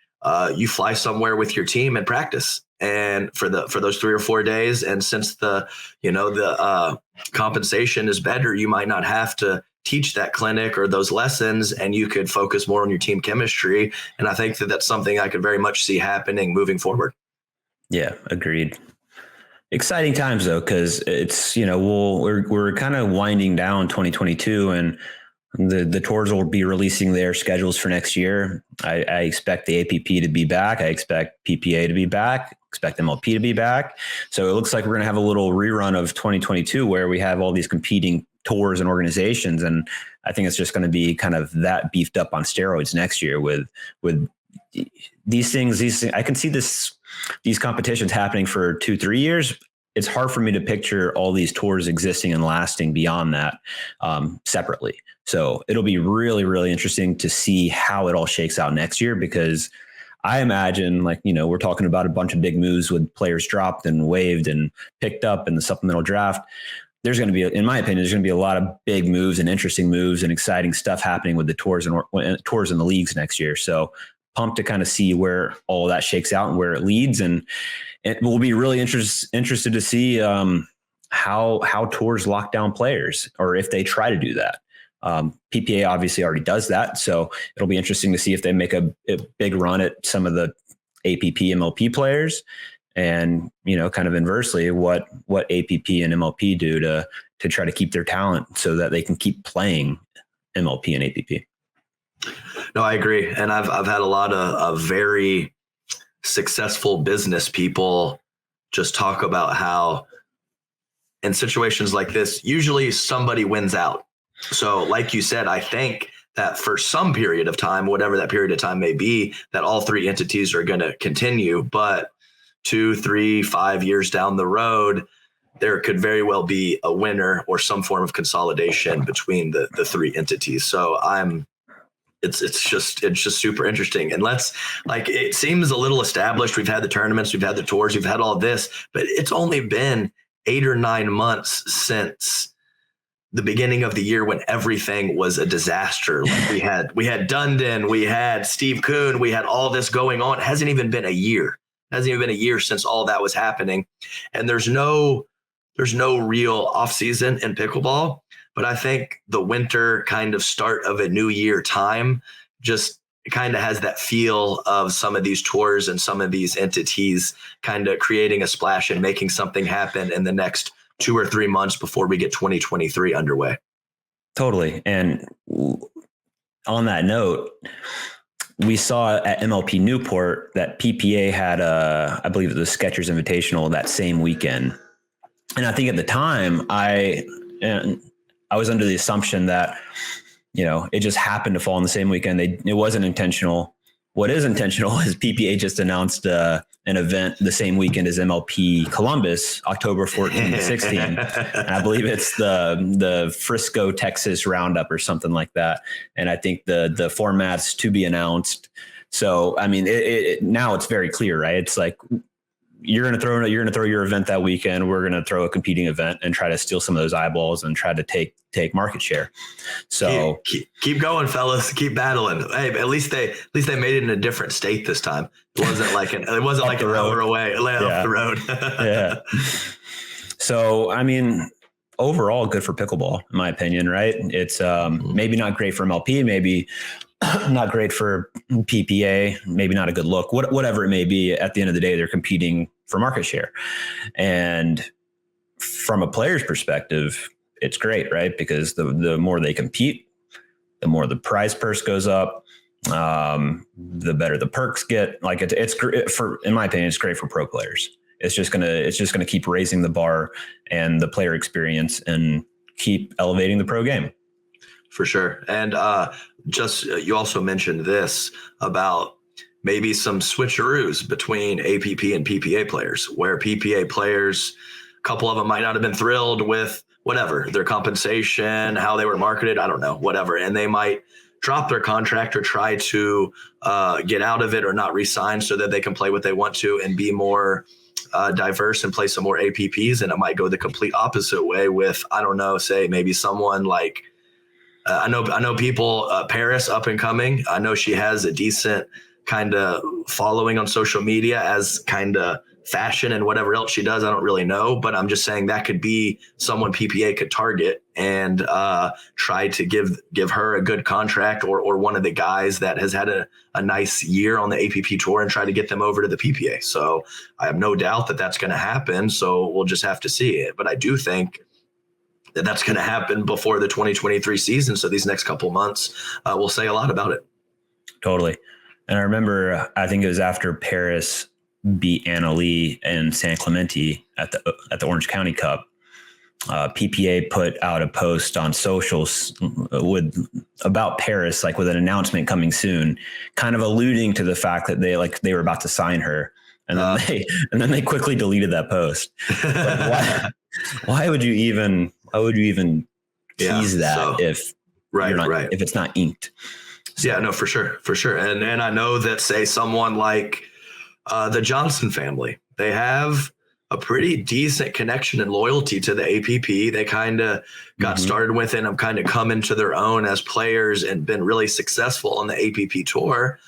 you fly somewhere with your team and practice. And for those 3 or 4 days, and since the compensation is better, you might not have to teach that clinic or those lessons, and you could focus more on your team chemistry. And I think that that's something I could very much see happening moving forward. Yeah, agreed. Exciting times though, because it's, we're kind of winding down 2022, and the tours will be releasing their schedules for next year. I expect the APP to be back. I expect PPA to be back. Expect MLP to be back. So it looks like we're going to have a little rerun of 2022 where we have all these competing tours and organizations. And I think it's just going to be kind of that beefed up on steroids next year with these things. I can see these competitions happening for 2-3 years. It's hard for me to picture all these tours existing and lasting beyond that separately. So it'll be really, really interesting to see how it all shakes out next year, because I imagine, we're talking about a bunch of big moves with players dropped and waived and picked up in the supplemental draft. There's going to be, in my opinion, there's going to be a lot of big moves and interesting moves and exciting stuff happening with the tours and tours in the leagues next year. So pumped to kind of see where all that shakes out and where it leads. And it will be really interested to see how tours lock down players, or if they try to do that. PPA obviously already does that. So it'll be interesting to see if they make a big run at some of the APP MLP players, and, kind of inversely what APP and MLP do to try to keep their talent so that they can keep playing MLP and APP. No, I agree. And I've had a lot of very successful business people just talk about how in situations like this, usually somebody wins out. So like you said, I think that for some period of time, whatever that period of time may be, that all 3 entities are going to continue. But 2, 3, 5 years down the road, there could very well be a winner or some form of consolidation between the 3 entities. So it's just super interesting. And it seems a little established. We've had the tournaments, we've had the tours, we've had all this, but it's only been 8 or 9 months since the beginning of the year when everything was a disaster. Like we had Dundon, we had Steve Kuhn, we had all this going on. It hasn't even been a year. Since all that was happening. And there's no real offseason in pickleball. But I think the winter kind of start of a new year time just kind of has that feel of some of these tours and some of these entities kind of creating a splash and making something happen in the next 2 or 3 months before we get 2023 underway. Totally. And on that note, we saw at MLP Newport that PPA had I believe it was the Skechers Invitational that same weekend. And I think at the time I was under the assumption that, it just happened to fall on the same weekend. It wasn't intentional. What is intentional is PPA just announced an event the same weekend as MLP Columbus, October 14 to 16. And I believe it's the Frisco, Texas roundup or something like that. And I think the format's to be announced. So, I mean, now it's very clear, right? It's like, you're going to throw your event that weekend. We're going to throw a competing event and try to steal some of those eyeballs and try to take market share. So keep going, fellas. Keep battling. Hey, at least they made it in a different state this time. It wasn't like an hour away, off the road. Yeah. So, I mean, overall good for pickleball, in my opinion, right? It's maybe not great for MLP, maybe not great for PPA, maybe not a good look, whatever it may be. At the end of the day, they're competing for market share. And from a player's perspective, it's great, right? Because the more they compete, the more the prize purse goes up, the better the perks get. Like in my opinion, it's great for pro players. It's just gonna keep raising the bar and the player experience and keep elevating the pro game. For sure. And you also mentioned this about maybe some switcheroos between APP and PPA players, where PPA players, a couple of them might not have been thrilled with whatever, their compensation, how they were marketed, I don't know, whatever. And they might drop their contract or try to get out of it or not re-sign so that they can play what they want to and be more diverse and play some more APPs. And it might go the complete opposite way with, I don't know, say maybe someone like, I know people, Paris up and coming. I know she has a decent kind of following on social media as kind of fashion and whatever else she does. I don't really know, but I'm just saying that could be someone PPA could target and try to give her a good contract or one of the guys that has had a nice year on the APP tour and try to get them over to the PPA. So I have no doubt that that's going to happen. So we'll just have to see it. But I do think that's going to happen before the 2023 season. So these next couple months, we'll say a lot about it. Totally. And I remember, I think it was after Paris beat Anna Lee and San Clemente at the Orange County Cup. PPA put out a post on socials about Paris, like with an announcement coming soon, kind of alluding to the fact that they were about to sign her. And then they quickly deleted that post. Like, why would you even tease that if if it's not inked? So. Yeah, no, for sure. And I know that, say, someone like the Johnson family, they have a pretty decent connection and loyalty to the APP. They kind of got started with it and have kind of come into their own as players and been really successful on the APP tour.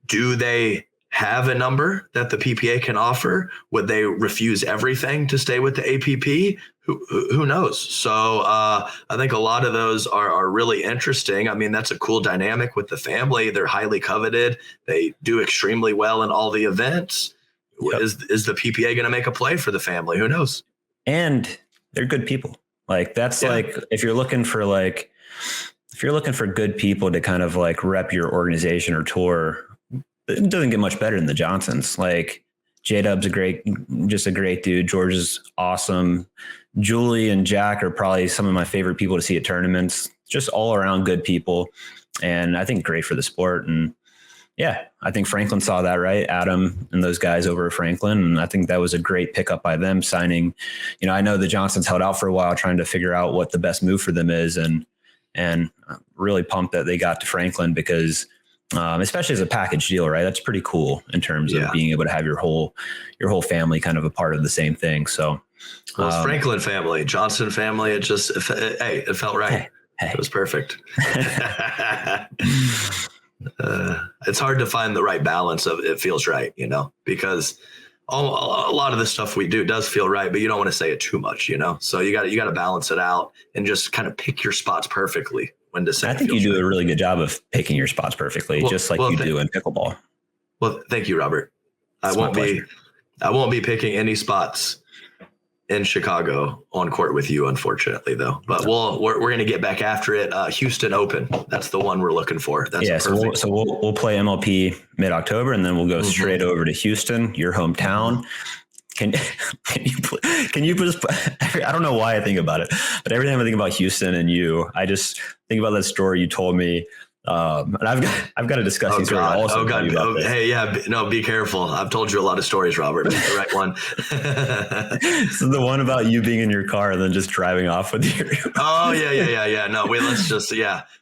Do they have a number that the PPA can offer? Would they refuse everything to stay with the APP? Who knows? So I think a lot of those are really interesting. I mean, that's a cool dynamic with the family. They're highly coveted. They do extremely well in all the events. Yep. Is the PPA going to make a play for the family? Who knows? And they're good people. Like that's like, if you're looking for good people to kind of like rep your organization or tour, it doesn't get much better than the Johnsons. Like J-Dub's just a great dude. George is awesome. Julie and Jack are probably some of my favorite people to see at tournaments. Just all around good people. And I think great for the sport. And yeah, I think Franklin saw that, right? Adam and those guys over at Franklin. And I think that was a great pickup by them signing. I know the Johnsons held out for a while trying to figure out what the best move for them is. And really pumped that they got to Franklin because especially as a package deal, right? That's pretty cool in terms of being able to have your whole family kind of a part of the same thing. So, it's Franklin family, Johnson family. It felt right. Hey. It was perfect. It's hard to find the right balance of it feels right, because a lot of the stuff we do does feel right, but you don't want to say it too much, So you got to balance it out and just kind of pick your spots perfectly. I think you do a really good job of picking your spots perfectly, just like you do in pickleball. Well, thank you, Robert. I won't be picking any spots in Chicago on court with you, unfortunately, though. But we're going to get back after it. Houston Open. That's the one we're looking for. That's perfect. So we'll play MLP mid-October, and then we'll go straight over to Houston, your hometown. Can you just, I don't know why I think about it, but every time I think about Houston and you, I just think about that story you told me. And I've got a disgusting story also. Oh God. Hey, yeah. No, be careful. I've told you a lot of stories, Robert. That's the right one. So the one about you being in your car and then just driving off with your. Oh yeah. No, let's just,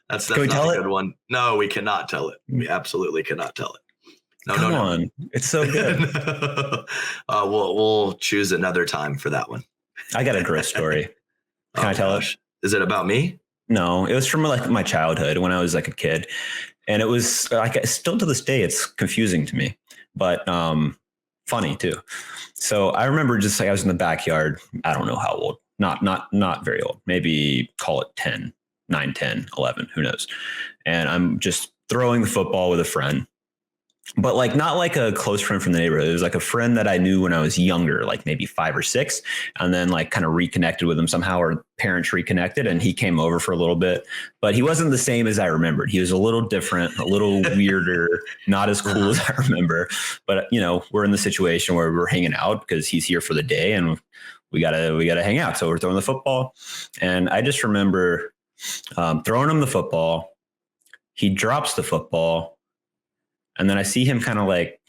that's not a good one. No, we cannot tell it. We absolutely cannot tell it. No, Come on. It's so good. We'll choose another time for that one. I got a great story. Can I tell it? Is it about me? No, it was from like my childhood when I was like a kid, and it was like still to this day it's confusing to me, but funny too. So I remember just like I was in the backyard. I don't know how old. Not very old. Maybe call it 9, 10, 11. Who knows? And I'm just throwing the football with a friend. But like not like a close friend from the neighborhood. It was like a friend that I knew when I was younger, like maybe 5 or 6, and then like kind of reconnected with him somehow, or parents reconnected, and he came over for a little bit. But he wasn't the same as I remembered. He was a little different, a little weirder, not as cool as I remember. But we're in the situation where we're hanging out because he's here for the day, and we gotta hang out. So we're throwing the football, and I just remember throwing him the football. He drops the football. And then I see him kind of like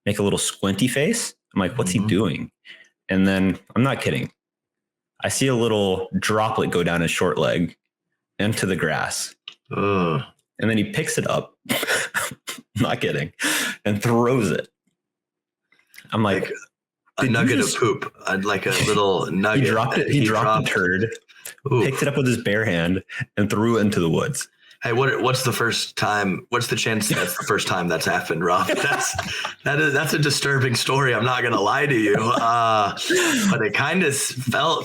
make a little squinty face. I'm like, what's he doing? And then I'm not kidding. I see a little droplet go down his short leg into the grass. And then he picks it up. Not kidding. And throws it. I'm like a nugget of poop. Like a little nugget. He dropped a turd, picked it up with his bare hand, and threw it into the woods. Hey, what's the first time? What's the chance that's the first time that's happened, Rob? That's a disturbing story. I'm not going to lie to you. But it kind of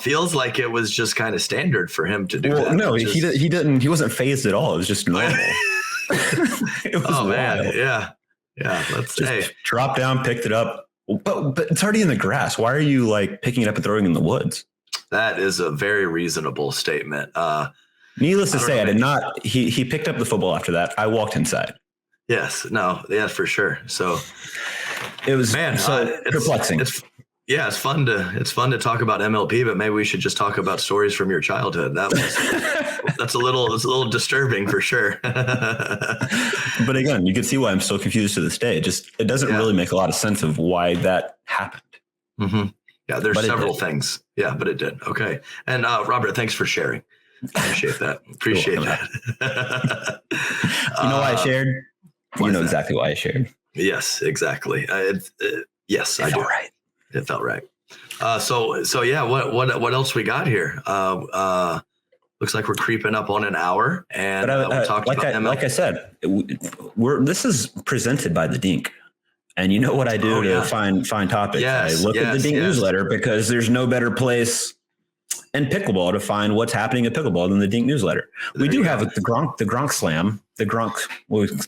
feels like it was just kind of standard for him to do that. No, he didn't. He wasn't phased at all. It was just normal. It was wild. Man. Yeah. Let's say drop down, picked it up. But it's already in the grass. Why are you like picking it up and throwing it in the woods? That is a very reasonable statement. Needless to say, I did not. He picked up the football after that. I walked inside. Yes, for sure. So it was perplexing. It's fun to talk about MLP, but maybe we should just talk about stories from your childhood. That's a little disturbing for sure. But again, you can see why I'm so confused to this day. It doesn't really make a lot of sense of why that happened. Mm-hmm. Yeah, there's several things. Yeah, but it did. Okay, and Robert, thanks for sharing. Appreciate that. You know why I shared? You know exactly why I shared. Yes, exactly. Yes, I do. Right. It felt right. So yeah. What else we got here? Looks like we're creeping up on an hour, and we talked about MLP. Like I said, this is presented by the Dink. And you know what I do to find topics? Yes, I look at the Dink newsletter because there's no better place in pickleball to find what's happening at pickleball than the Dink newsletter. We do have the Gronk slam, the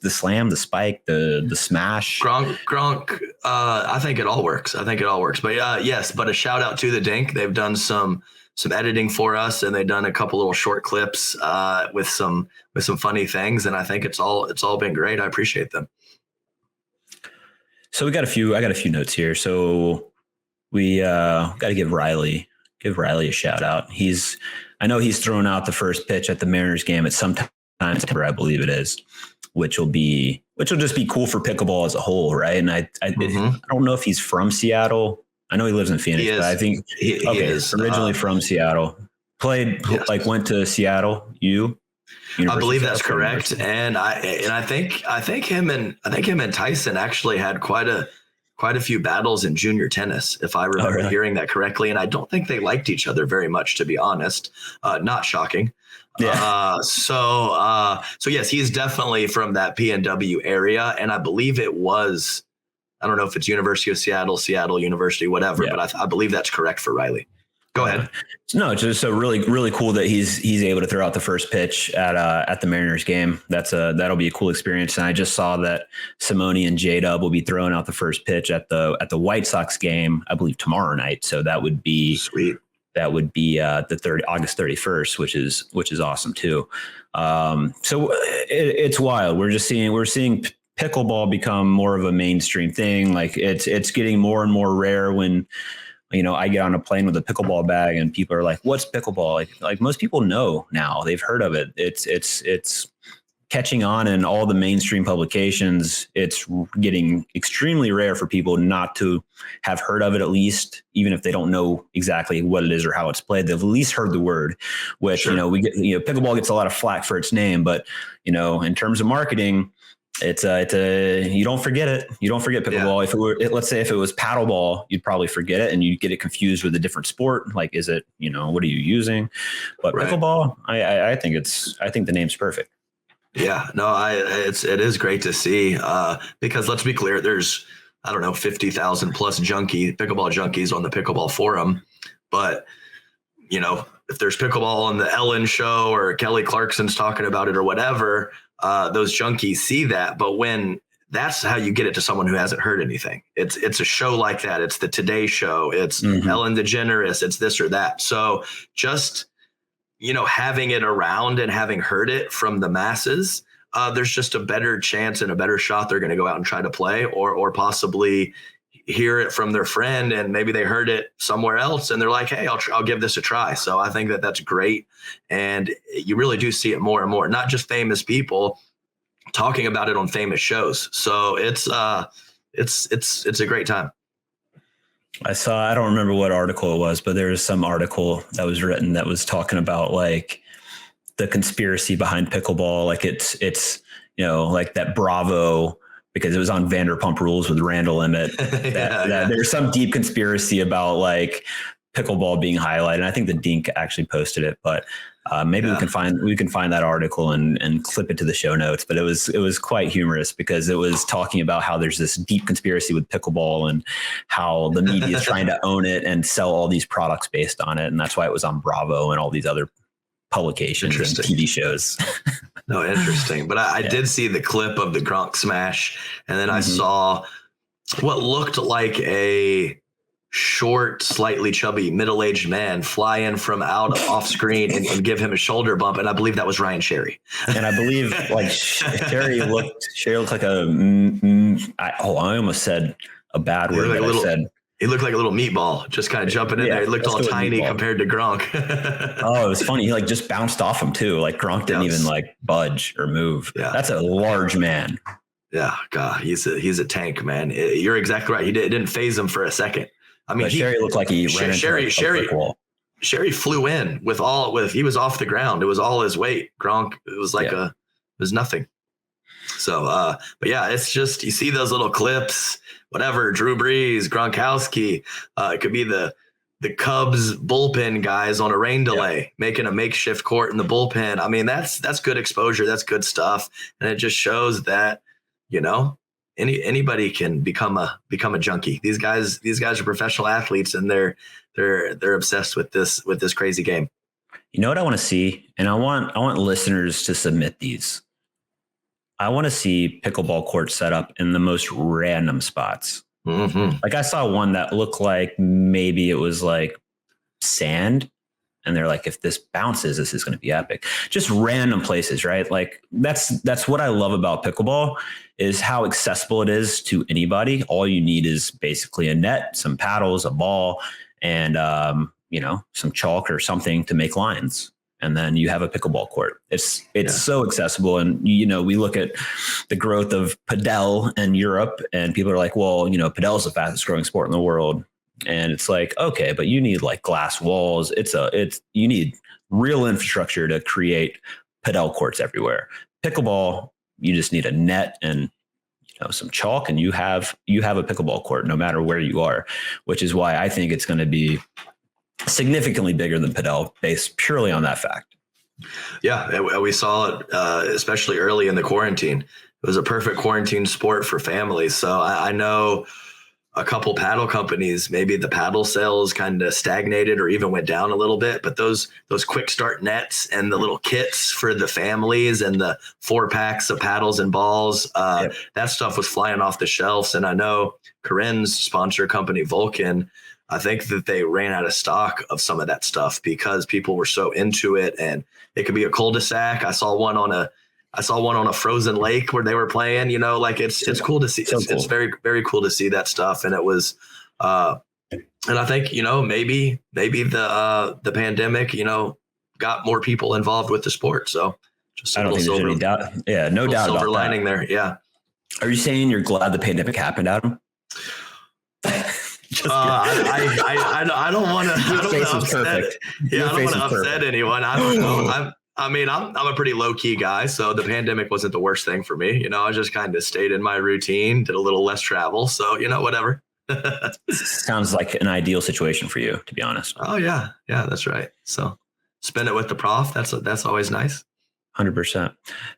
slam, the spike, the smash. Gronk. I think it all works. But yes, but a shout out to the Dink. They've done some editing for us, and they've done a couple little short clips with some funny things. And I think it's all been great. I appreciate them. So I got a few notes here. So we got to give Riley a shout out. I know he's thrown out the first pitch at the Mariners game at some time in September, I believe it is, which will just be cool for pickleball as a whole, right? And I don't know if he's from Seattle. I know he lives in Phoenix, but I think he is originally from Seattle. Went to Seattle. I believe that's correct, and I think him and Tyson actually had quite a few battles in junior tennis, if I remember hearing that correctly. And I don't think they liked each other very much, to be honest. Not shocking. Yeah. So yes, he's definitely from that PNW area, and I believe it was. I don't know if it's University of Seattle, Seattle University, whatever, but I believe that's correct for Riley. Go ahead. No, it's just so really, really cool that he's able to throw out the first pitch at the Mariners game. That'll be a cool experience. And I just saw that Simone and J-Dub will be throwing out the first pitch at the White Sox game, I believe tomorrow night. So that would be sweet. That would be August 31st, which is awesome too. So it's wild. We're seeing pickleball become more of a mainstream thing. Like it's getting more and more rare when, I get on a plane with a pickleball bag and people are like, what's pickleball? Like most people know now, they've heard of it. It's catching on in all the mainstream publications. It's getting extremely rare for people not to have heard of it, at least, even if they don't know exactly what it is or how it's played. They've at least heard the word, which, sure. We get, pickleball gets a lot of flack for its name, but, in terms of marketing, it's you don't forget it. You don't forget pickleball. Yeah. Let's say if it was paddleball, you'd probably forget it and you'd get it confused with a different sport. Like, is it, what are you using? But right. Pickleball, I think the name's perfect. Yeah, no, it is great to see because let's be clear, there's, 50,000 plus pickleball junkies on the pickleball forum. But, if there's pickleball on the Ellen show or Kelly Clarkson's talking about it or whatever, those junkies see that. But when that's how you get it to someone who hasn't heard anything, it's a show like that. It's the Today Show. It's Ellen DeGeneres. It's this or that. So just, having it around and having heard it from the masses, there's just a better chance and a better shot they're going to go out and try to play or possibly hear it from their friend and maybe they heard it somewhere else and they're like, hey, I'll give this a try. So I think that's great. And you really do see it more and more, not just famous people talking about it on famous shows. So it's a great time. I don't remember what article it was, but there was some article that was written that was talking about like the conspiracy behind pickleball. Like it's, like that Bravo, because it was on Vanderpump Rules with Randall Emmett, that there's some deep conspiracy about like pickleball being highlighted. And I think the Dink actually posted it, but maybe we can find that article and clip it to the show notes. But it was quite humorous because it was talking about how there's this deep conspiracy with pickleball and how the media is trying to own it and sell all these products based on it. And that's why it was on Bravo and all these other publications and TV shows. No, interesting. But I did see the clip of the Gronk smash. And then I saw what looked like a short, slightly chubby, middle-aged man fly in from off screen and give him a shoulder bump. And I believe that was Ryan Sherry. And I believe like Sherry looked like I almost said a bad word. He looked like a little meatball, just kind of jumping in there. He looked all tiny compared to Gronk. Oh, it was funny. He like just bounced off him too. Like Gronk didn't even like budge or move. Yeah. That's a large man. Yeah, God, he's a tank, man. You're exactly right. It didn't phase him for a second. I mean, Sherry looked like he ran into a brick wall. Sherry flew in he was off the ground. It was all his weight. Gronk, it was like it was nothing. So, but yeah, it's just, you see those little clips, whatever, Drew Brees, Gronkowski, it could be the Cubs bullpen guys on a rain delay, making a makeshift court in the bullpen. I mean, that's good exposure. That's good stuff. And it just shows that, anybody can become a junkie. These guys are professional athletes and they're obsessed with this crazy game. You know what I want to see? And I want listeners to submit these. I want to see pickleball courts set up in the most random spots. Mm-hmm. Like I saw one that looked like maybe it was like sand. And they're like, if this bounces, this is going to be epic. Just random places, right? Like that's what I love about pickleball is how accessible it is to anybody. All you need is basically a net, some paddles, a ball, and some chalk or something to make lines. And then you have a pickleball court. It's so accessible. And, we look at the growth of padel in Europe and people are like, well, padel is the fastest growing sport in the world. And it's like, okay, but you need like glass walls. You need real infrastructure to create padel courts everywhere. Pickleball, you just need a net and, some chalk and you have a pickleball court no matter where you are, which is why I think it's going to be significantly bigger than padel based purely on that fact. Yeah, we saw it, especially early in the quarantine. It was a perfect quarantine sport for families. So I know a couple paddle companies, maybe the paddle sales kind of stagnated or even went down a little bit. But those quick start nets and the little kits for the families and the 4-packs of paddles and balls, that stuff was flying off the shelves. And I know Corinne's sponsor company, Vulcan, I think that they ran out of stock of some of that stuff because people were so into it. And it could be a cul-de-sac. I saw one on a frozen lake where they were playing, like it's cool to see. It's very, very cool to see that stuff. And it was, and I think, maybe the pandemic, got more people involved with the sport. So just I don't think there's any doubt. Yeah, no doubt about that. Silver lining there. Yeah. Are you saying you're glad the pandemic happened, Adam? I don't want to. Your face is perfect. Yeah, I don't want to upset anyone. I don't know. I'm a pretty low key guy, so the pandemic wasn't the worst thing for me. I just kind of stayed in my routine, did a little less travel. So, whatever. Sounds like an ideal situation for you, to be honest. Oh yeah. Yeah, that's right. So spend it with the prof. That's always nice. 100%.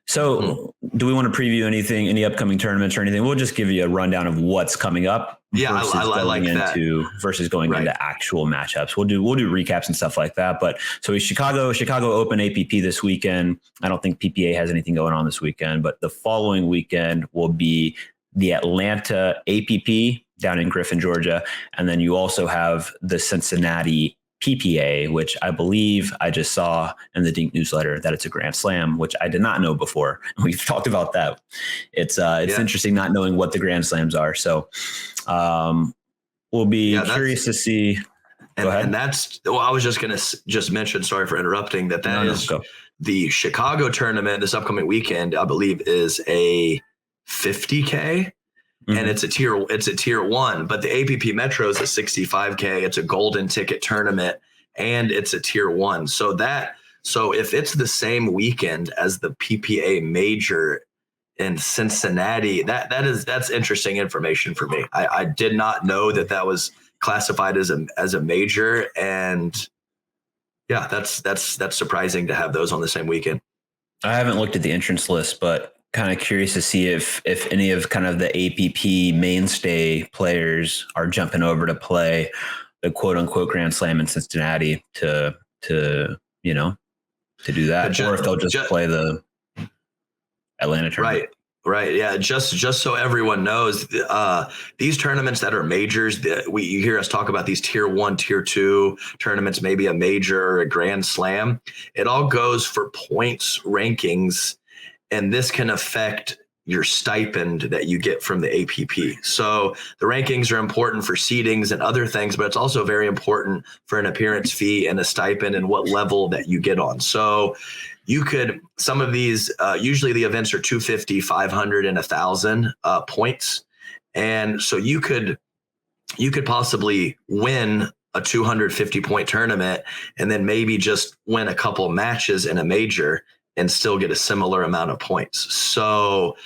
So do we want to preview any upcoming tournaments or anything? We'll just give you a rundown of what's coming up. Yeah, I like that. Versus going into actual matchups. We'll do recaps and stuff like that. But so Chicago Open APP this weekend. I don't think PPA has anything going on this weekend, but the following weekend will be the Atlanta APP down in Griffin, Georgia. And then you also have the Cincinnati PPA, which I believe I just saw in the Dink newsletter that it's a Grand Slam, which I did not know before. We've talked about that. It's interesting not knowing what the Grand Slams are. So we'll be curious to see. Go ahead. And I was just going to mention, sorry for interrupting, that is the Chicago tournament this upcoming weekend, I believe is a 50K. Mm-hmm. And it's a tier 1, but the APP Metro is a 65K. It's a golden ticket tournament and it's a tier 1. So if it's the same weekend as the PPA major in Cincinnati, that's interesting information for me. I did not know that was classified as a major, and yeah, that's surprising to have those on the same weekend. I haven't looked at the entrance list, but kind of curious to see if any of kind of the APP mainstay players are jumping over to play the quote unquote Grand Slam in Cincinnati to do that, or if they'll just play the Atlanta tournament. Right. Yeah. Just so everyone knows, these tournaments that are majors, you hear us talk about these tier 1, tier 2 tournaments, maybe a major or a Grand Slam. It all goes for points rankings. And this can affect your stipend that you get from the APP. So the rankings are important for seedings and other things, but it's also very important for an appearance fee and a stipend and what level that you get on. So some of these, usually the events are 250, 500, and 1,000 points. And so you could possibly win a 250 point tournament and then maybe just win a couple matches in a major and still get a similar amount of points. So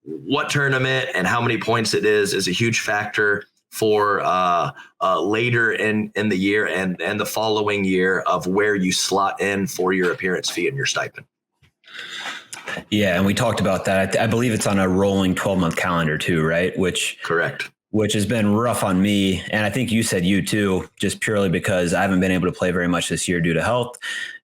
what tournament and how many points it is a huge factor for later in the year and the following year of where you slot in for your appearance fee and your stipend. Yeah, and we talked about that. I believe it's on a rolling 12-month calendar too, right? Correct. Which has been rough on me. And I think you said you too, just purely because I haven't been able to play very much this year due to health.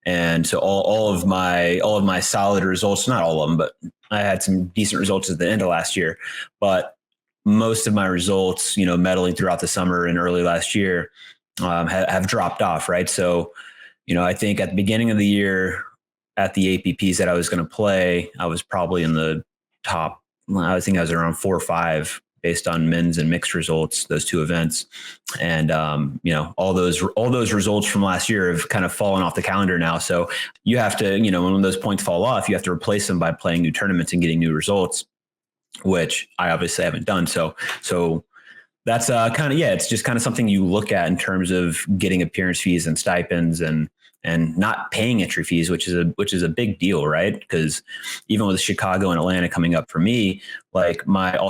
And so all of my solid results, not all of them, but I had some decent results at the end of last year, but most of my results, medaling throughout the summer and early last year, have dropped off. Right. So, I think at the beginning of the year at the APPs that I was going to play, I was probably in the top, I think I was around 4 or 5 based on men's and mixed results, those 2 events. And, all those results from last year have kind of fallen off the calendar now. So you have to, when those points fall off, you have to replace them by playing new tournaments and getting new results, which I obviously haven't done. So that's it's just kind of something you look at in terms of getting appearance fees and stipends and not paying entry fees, which is a big deal, right? Because even with Chicago and Atlanta coming up for me, like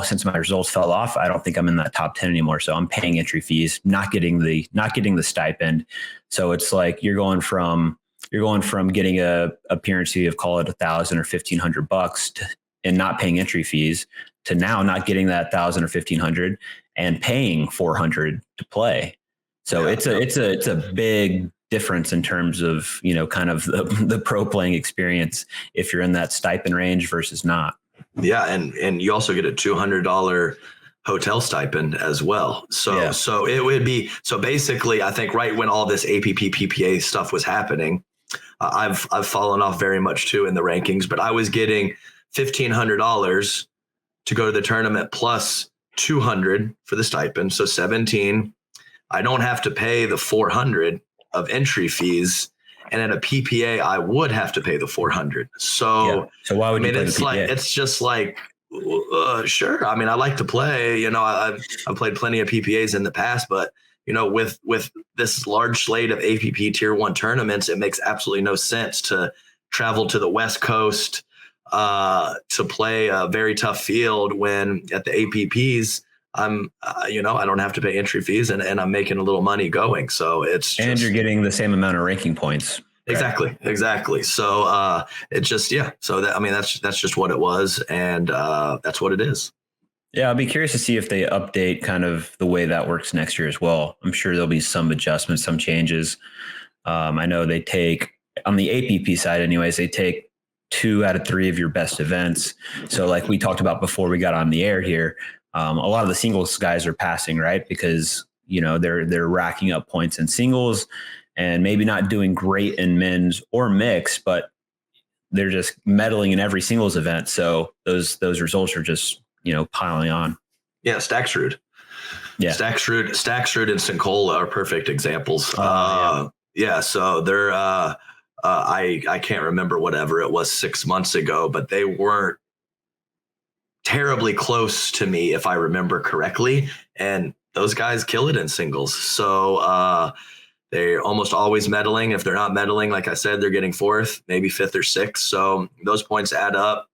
since my results fell off, I don't think I'm in that top 10 anymore. So I'm paying entry fees, not getting the stipend. So it's like you're going from getting a appearance fee of, call it $1,000 or $1,500 and not paying entry fees to now not getting that $1,000 or $1,500 and paying $400 to play. So it's a big difference in terms of, kind of the pro playing experience if you're in that stipend range versus not. Yeah. And you also get a $200 hotel stipend as well. So it would be, so basically I think right when all this APP PPA stuff was happening, I've fallen off very much too in the rankings, but I was getting $1,500 to go to the tournament plus 200 for the stipend. So 17, I don't have to pay the 400 of entry fees. And at a PPA, I would have to pay the 400. So why would you play it's the PPA? Like, it's just like, sure. I mean, I like to play, I've played plenty of PPAs in the past, but with this large slate of APP tier 1 tournaments, it makes absolutely no sense to travel to the West Coast to play a very tough field when at the APPs I'm I don't have to pay entry fees and I'm making a little money going. So you're getting the same amount of ranking points. Exactly. So it's just, so that's just what it was. And that's what it is. Yeah, I'll be curious to see if they update kind of the way that works next year as well. I'm sure there'll be some adjustments, some changes. I know they take, on the APP side anyways, they take 2 out of 3 of your best events. So like we talked about before we got on the air here, a lot of the singles guys are passing, right? Because, they're racking up points in singles and maybe not doing great in men's or mixed, but they're just medaling in every singles event. So those results are just, piling on. Yeah. Stacksrud. Yeah. Stacksrud and Sincola are perfect examples. So they're, I can't remember whatever it was 6 months ago, but they weren't terribly close to me, if I remember correctly. And those guys kill it in singles. So they're almost always medaling. If they're not medaling, like I said, they're getting 4th, maybe 5th or 6th. So those points add up.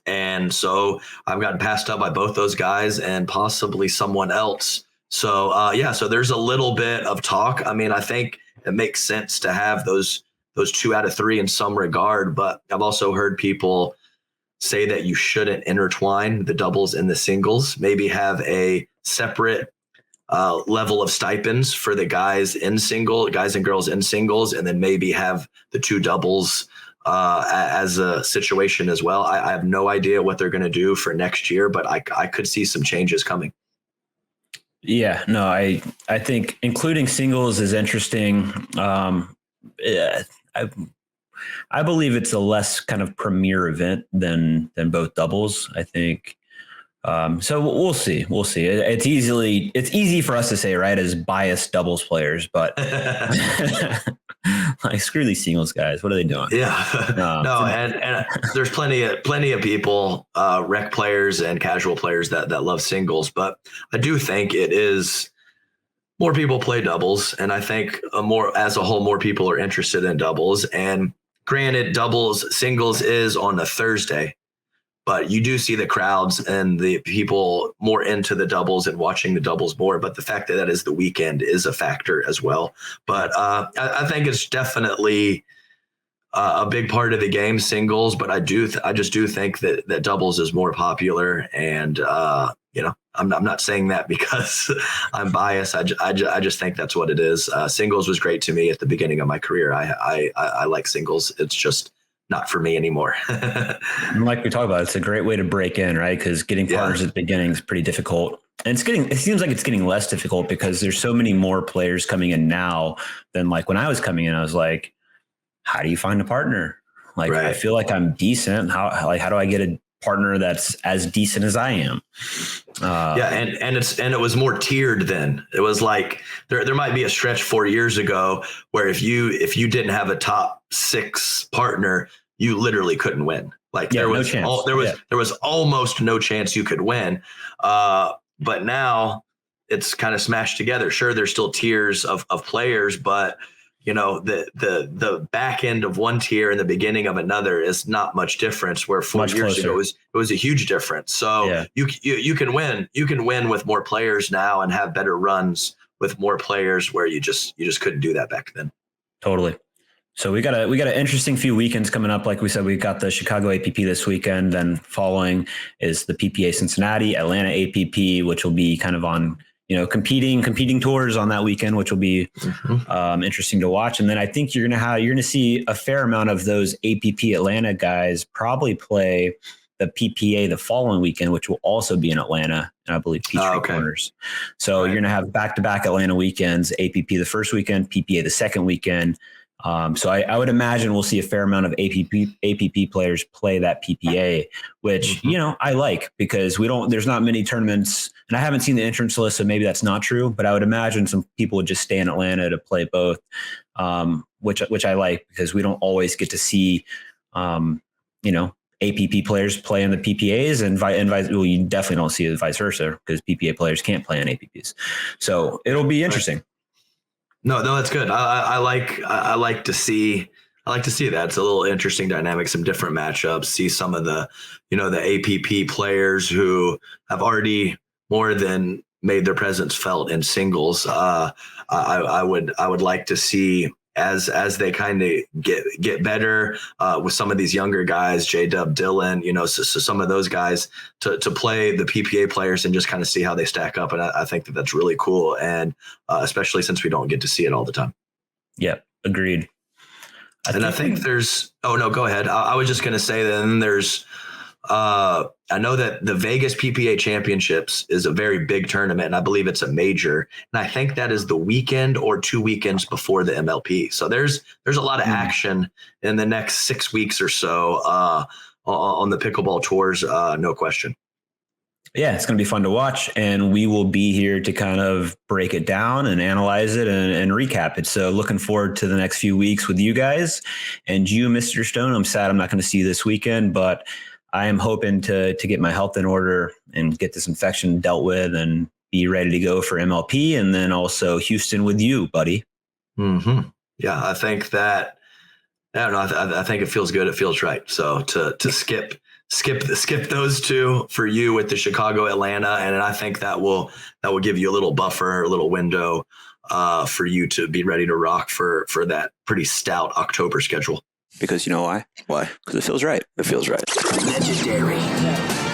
And so I've gotten passed up by both those guys and possibly someone else. So so there's a little bit of talk. I mean, I think it makes sense to have those 2 out of 3 in some regard, but I've also heard people say that you shouldn't intertwine the doubles and the singles, maybe have a separate level of stipends for the guys and girls in singles, and then maybe have the 2 doubles as a situation as well. I have no idea what they're going to do for next year, but I could see some changes coming. Yeah, no, I think including singles is interesting. I believe it's a less kind of premier event than both doubles, I think. So we'll see. It's easy for us to say, right, as biased doubles players, but like screw these singles guys. What are they doing? Yeah, and there's plenty of people, rec players and casual players that love singles, but I do think it is more people play doubles, and I think more people are interested in doubles. And granted, singles is on a Thursday, but you do see the crowds and the people more into the doubles and watching the doubles more. But the fact that is the weekend is a factor as well. But I think it's definitely a big part of the game, singles. But I just do think that doubles is more popular. And I'm not saying that because I'm biased. I just think that's what it is. Singles was great to me at the beginning of my career. I like singles. It's just not for me anymore. Like we talked about, it's a great way to break in, right? Because getting partners at the beginning is pretty difficult. And it seems like it's getting less difficult because there's so many more players coming in now than like when I was coming in. I was like, how do you find a partner? Like, I feel like I'm decent. How do I get a partner that's as decent as I am? And it was more tiered then. It was like there might be a stretch 4 years ago where if you didn't have a top 6 partner, you literally couldn't win. Like there was almost no chance you could win. But now it's kind of smashed together. Sure, there's still tiers of players, but the back end of one tier and the beginning of another is not much difference. Where 4 years ago it was a huge difference. So you can win. You can win with more players now and have better runs with more players where you just couldn't do that back then. Totally. So we got an interesting few weekends coming up. Like we said, we got the Chicago APP this weekend. Then following is the PPA Cincinnati, Atlanta APP, which will be kind of on, competing tours on that weekend, which will be interesting to watch. And then I think you're gonna see a fair amount of those APP Atlanta guys probably play the PPA the following weekend, which will also be in Atlanta, and I believe Peachtree Corners. So You're gonna have back-to-back Atlanta weekends, APP the first weekend, PPA the second weekend. So I would imagine we'll see a fair amount of APP players play that PPA, which, I like, because there's not many tournaments, and I haven't seen the entrance list, so maybe that's not true, but I would imagine some people would just stay in Atlanta to play both, which I like, because we don't always get to see, APP players play in the PPAs, and you definitely don't see it vice versa, because PPA players can't play on APPs. So it'll be interesting. No, that's good. I like to see that. It's a little interesting dynamic, some different matchups, see some of the, the APP players who have already more than made their presence felt in singles. I would like to see as they kind of get better with some of these younger guys, J-Dub, Dylan, so some of those guys to play the PPA players and just kind of see how they stack up. And I think that's really cool. And especially since we don't get to see it all the time. Yeah, agreed. I think there's, oh no, go ahead. I was just going to say that then there's, I know that the Vegas PPA Championships is a very big tournament, and I believe it's a major. And I think that is the weekend or 2 weekends before the MLP. So there's a lot of action in the next 6 weeks or so on the pickleball tours, no question. Yeah, it's going to be fun to watch, and we will be here to kind of break it down and analyze it and recap it. So looking forward to the next few weeks with you guys. And you, Mr. Stone, I'm sad I'm not going to see you this weekend, but I am hoping to get my health in order and get this infection dealt with and be ready to go for MLP, and then also Houston with you, buddy. Mm-hmm. Yeah, I think that, I don't know, I think it feels good. It feels right. So to skip those two for you with the Chicago, Atlanta, and I think that will give you a little buffer, a little window for you to be ready to rock for that pretty stout October schedule. Because you know why? Why? Because it feels right. It feels right. Legendary.